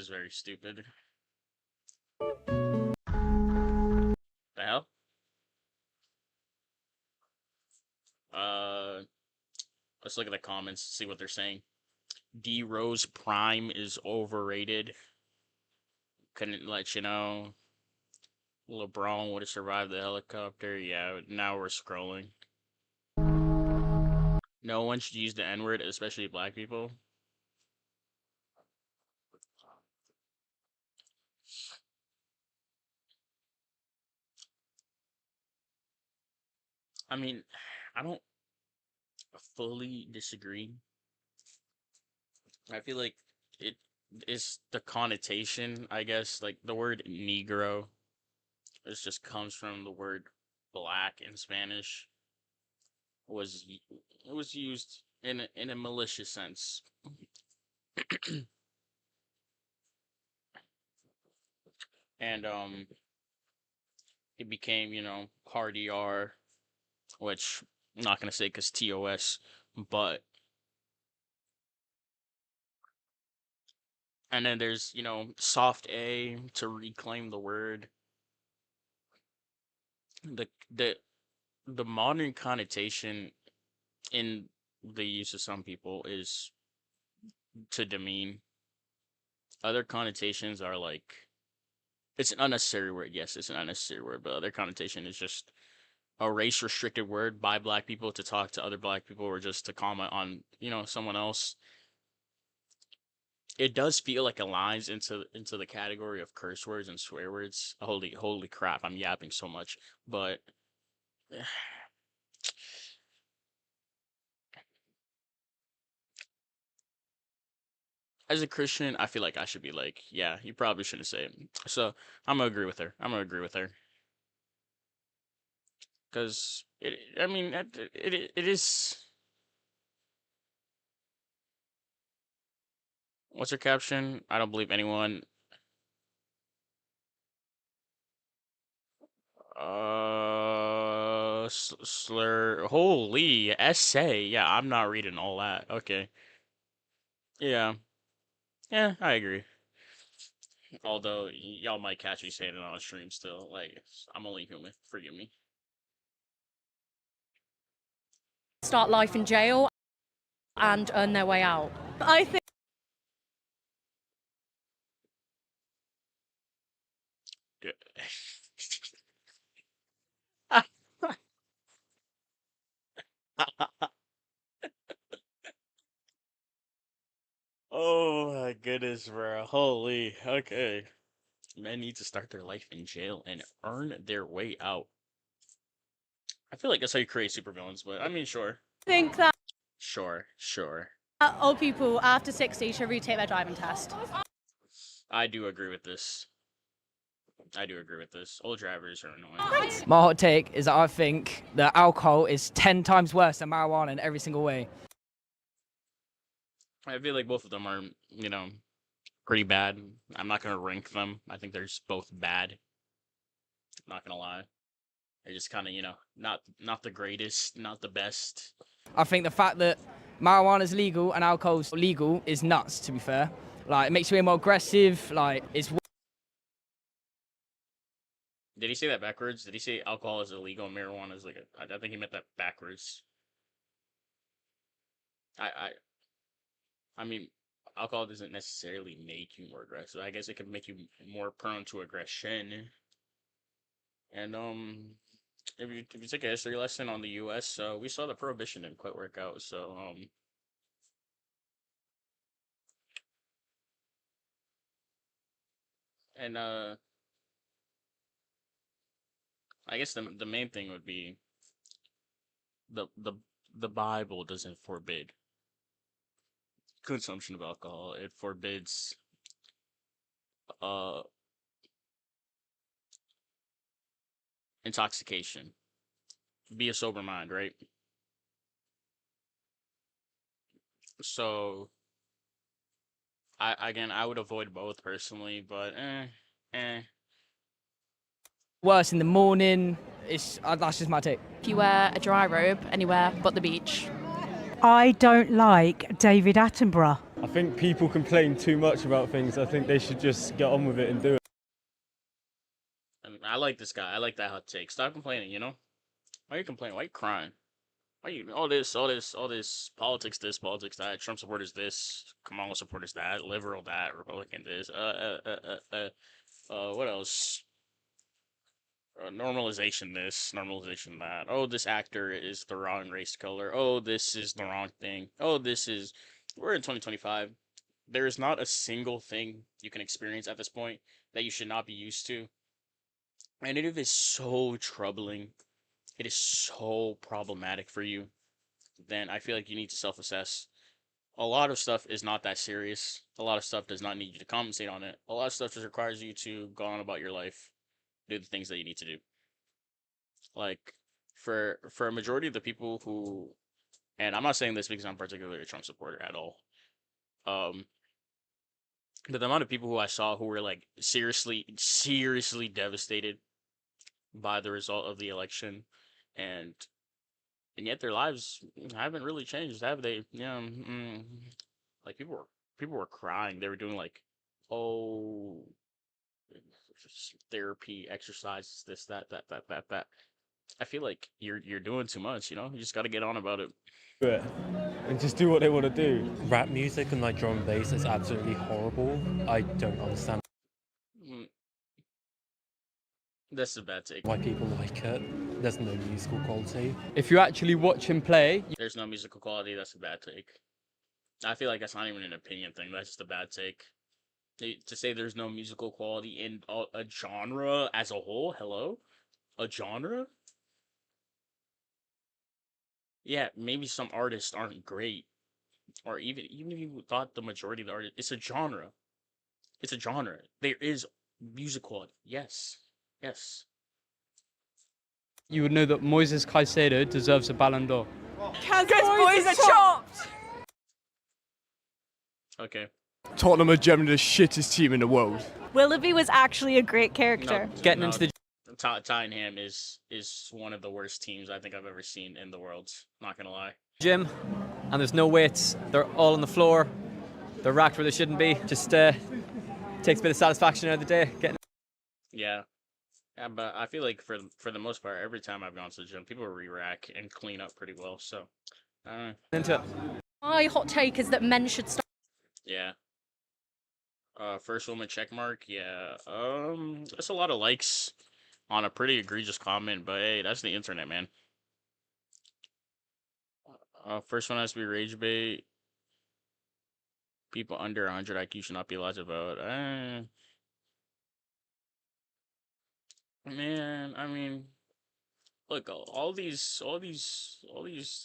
very stupid. The hell? Let's look at the comments, see what they're saying. D Rose Prime is overrated. Couldn't let you know. LeBron would have survived the helicopter. Yeah, now we're scrolling. No one should use the N-word, especially black people. I mean, I don't fully disagree. I feel like it is the connotation, I guess. Like the word Negro, it just comes from the word black in Spanish. It was used in a malicious sense. And it became, hard ER, which I'm not gonna say because TOS, but and then there's, soft A to reclaim the word. The the the modern connotation in the use of some people is to demean. Other connotations are like, it's an unnecessary word. Yes, it's an unnecessary word, but other connotation is just a race restricted word by black people to talk to other black people or just to comment on, someone else. It does feel like it aligns into the category of curse words and swear words. Holy crap, I'm yapping so much. But as a Christian, I feel like I should be like, yeah, you probably shouldn't say it. So I'm gonna agree with her. Because I mean, it is. What's your caption? I don't believe anyone. Slur. Holy essay. Yeah, I'm not reading all that. Okay. Yeah. Yeah, I agree. Although y'all might catch me saying it on a stream still. Like, I'm only human. Forgive me. Start life in jail and earn their way out. I think. Oh my goodness, bro. Holy. Okay. Men need to start their life in jail and earn their way out. I feel like that's how you create supervillains, but I mean, sure. I think that Sure. old people after 60 should retake their driving test. I do agree with this. Old drivers are annoying. My hot take is that I think that alcohol is 10 times worse than marijuana in every single way. I feel like both of them are, pretty bad. I'm not gonna rank them. I think they're just both bad. I'm not gonna lie. They're just kind of, not the greatest, not the best. I think the fact that marijuana's legal and alcohol's legal is nuts, to be fair. Like, it makes you way more aggressive, like, it's... Did he say that backwards? Did he say alcohol is illegal and marijuana is like I think he meant that backwards. I mean, alcohol doesn't necessarily make you more aggressive. I guess it could make you more prone to aggression. And if you take a history lesson on the U.S., we saw the prohibition didn't quite work out. So and I guess the main thing would be the Bible doesn't forbid consumption of alcohol. It forbids intoxication. Be a sober mind, right? So I would avoid both personally, but Worse in the morning. That's just my take. If you wear a dry robe anywhere but the beach. I don't like David Attenborough. I think people complain too much about things. I think they should just get on with it and do it. And I like this guy. I like that hot take. Stop complaining, Why are you complaining? Why are you crying? Why are you all this politics this, politics that, Trump supporters this, Kamala supporters that, liberal that, Republican this, what else? Normalization this, normalization that. Oh, this actor is the wrong race color. Oh, this is the wrong thing. Oh, we're in 2025. There is not a single thing you can experience at this point that you should not be used to. And it is so troubling, it is so problematic for you, then I feel like you need to self-assess. a lot of stuff is not that serious. A lot of stuff does not need you to compensate on it. A lot of stuff just requires you to go on about your life, do the things that you need to do. Like for a majority of the people who, and I'm not saying this because I'm particularly a Trump supporter at all. But the amount of people who I saw who were like seriously devastated by the result of the election, and yet their lives haven't really changed, have they? Yeah, like people were crying. They were doing like, oh, therapy, exercises, this, that. I feel like you're doing too much. You just got to get on about it. it and just do what they want to do. Rap music and like drum and bass is absolutely horrible. I don't understand That's a bad take. why people like it. There's no musical quality. If you actually watch him play, There's no musical quality. That's a bad take. I feel like that's not even an opinion thing. That's just a bad take. To say there's no musical quality in a genre as a whole. Hello, a genre. Yeah, maybe some artists aren't great, or even if you thought the majority of the artists, it's a genre. It's a genre. There is music quality. Yes. you would know that Moises Caicedo deserves a Ballon d'Or. Because boys are chopped! Okay. Tottenham are generally the shittest team in the world. Willoughby was actually a great character. Getting into the Tottenham is one of the worst teams I think I've ever seen in the world. Not gonna lie. gym, and there's no weights. They're all on the floor. They're racked where they shouldn't be. Just takes a bit of satisfaction out of the day. Yeah, but I feel like for the most part, every time I've gone to the gym, people re-rack and clean up pretty well. So, into it. My hot take is that men should stop. Yeah. First woman check mark. Yeah. That's a lot of likes on a pretty egregious comment, but hey, that's the internet, man. First one has to be rage bait. People under 100 IQ should not be allowed to vote. Man, I mean, look, all these,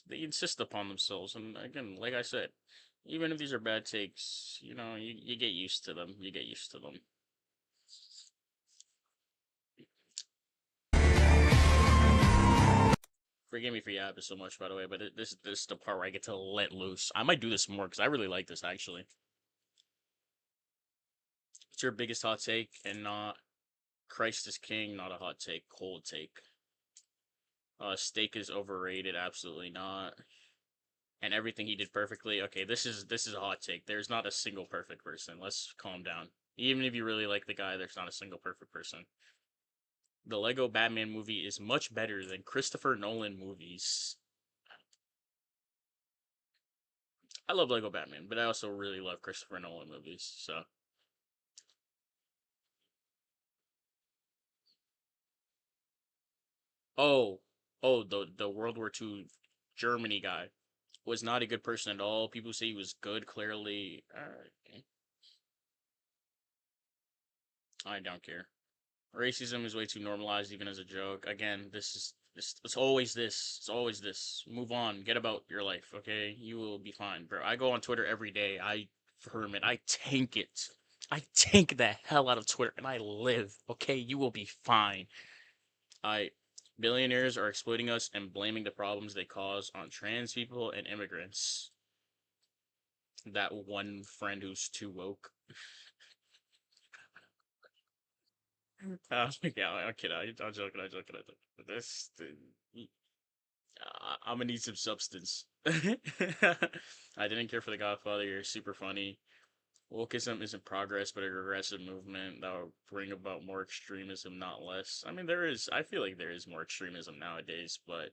they insist upon themselves, and again, like I said, even if these are bad takes, you get used to them. You get used to them. Forgive me for yapping so much, by the way, but this is the part where I get to let loose. I might do this more because I really like this, actually. What's your biggest hot take? And not Christ is King, not a hot take, cold take. Steak is overrated, absolutely not. And everything he did perfectly. Okay, this is a hot take. There's not a single perfect person. Let's calm down. Even if you really like the guy, there's not a single perfect person. The Lego Batman movie is much better than Christopher Nolan movies. I love Lego Batman, but I also really love Christopher Nolan movies, so. Oh, the World War II Germany guy was not a good person at all. People say he was good, clearly. Alright. I don't care. Racism is way too normalized, even as a joke. Again, it's always this. It's always this. Move on. Get about your life, okay? You will be fine, bro. I go on Twitter every day. I tank it. I tank the hell out of Twitter, and I live, okay? You will be fine. Billionaires are exploiting us and blaming the problems they cause on trans people and immigrants. That one friend who's too woke. Yeah, I'm kidding. I'm joking. I'm gonna need some substance. I didn't care for The Godfather. You're super funny. Wokeism isn't progress, but a regressive movement that will bring about more extremism, not less. I mean, I feel like there is more extremism nowadays, but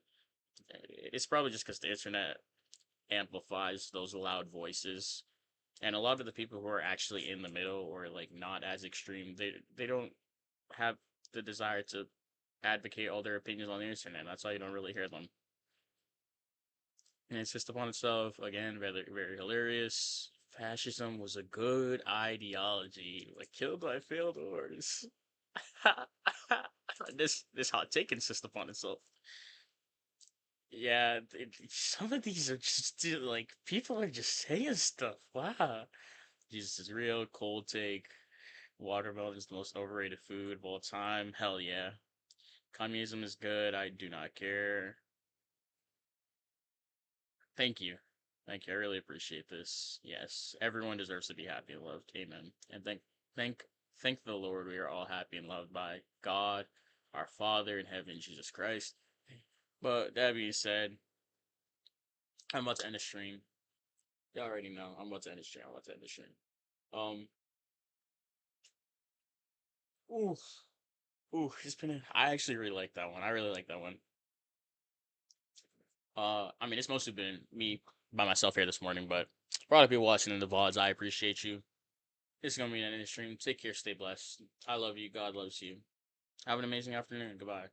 it's probably just because the internet amplifies those loud voices. And a lot of the people who are actually in the middle or like not as extreme, they don't have the desire to advocate all their opinions on the internet. That's why you don't really hear them. And insist upon itself, again, very, very hilarious. Fascism was a good ideology, like killed by failed wars. This hot take insists upon itself. Yeah, some of these are just like people are just saying stuff. Wow, Jesus is real. Cold take. Watermelon is the most overrated food of all time. Hell yeah. Communism is good. I do not care. Thank you. Thank you. I really appreciate this. Yes, everyone deserves to be happy and loved. Amen. And thank thank the Lord we are all happy and loved by God, our Father in heaven, Jesus Christ. But that being said, I'm about to end the stream. You already know. I'm about to end the stream. I'm about to end the stream. Ooh, ooh, it's been. I actually really like that one. I really like that one. I mean, it's mostly been me by myself here this morning, but for all the people watching in the VODs, I appreciate you. This is gonna be an end of the stream. Take care. Stay blessed. I love you. God loves you. Have an amazing afternoon. Goodbye.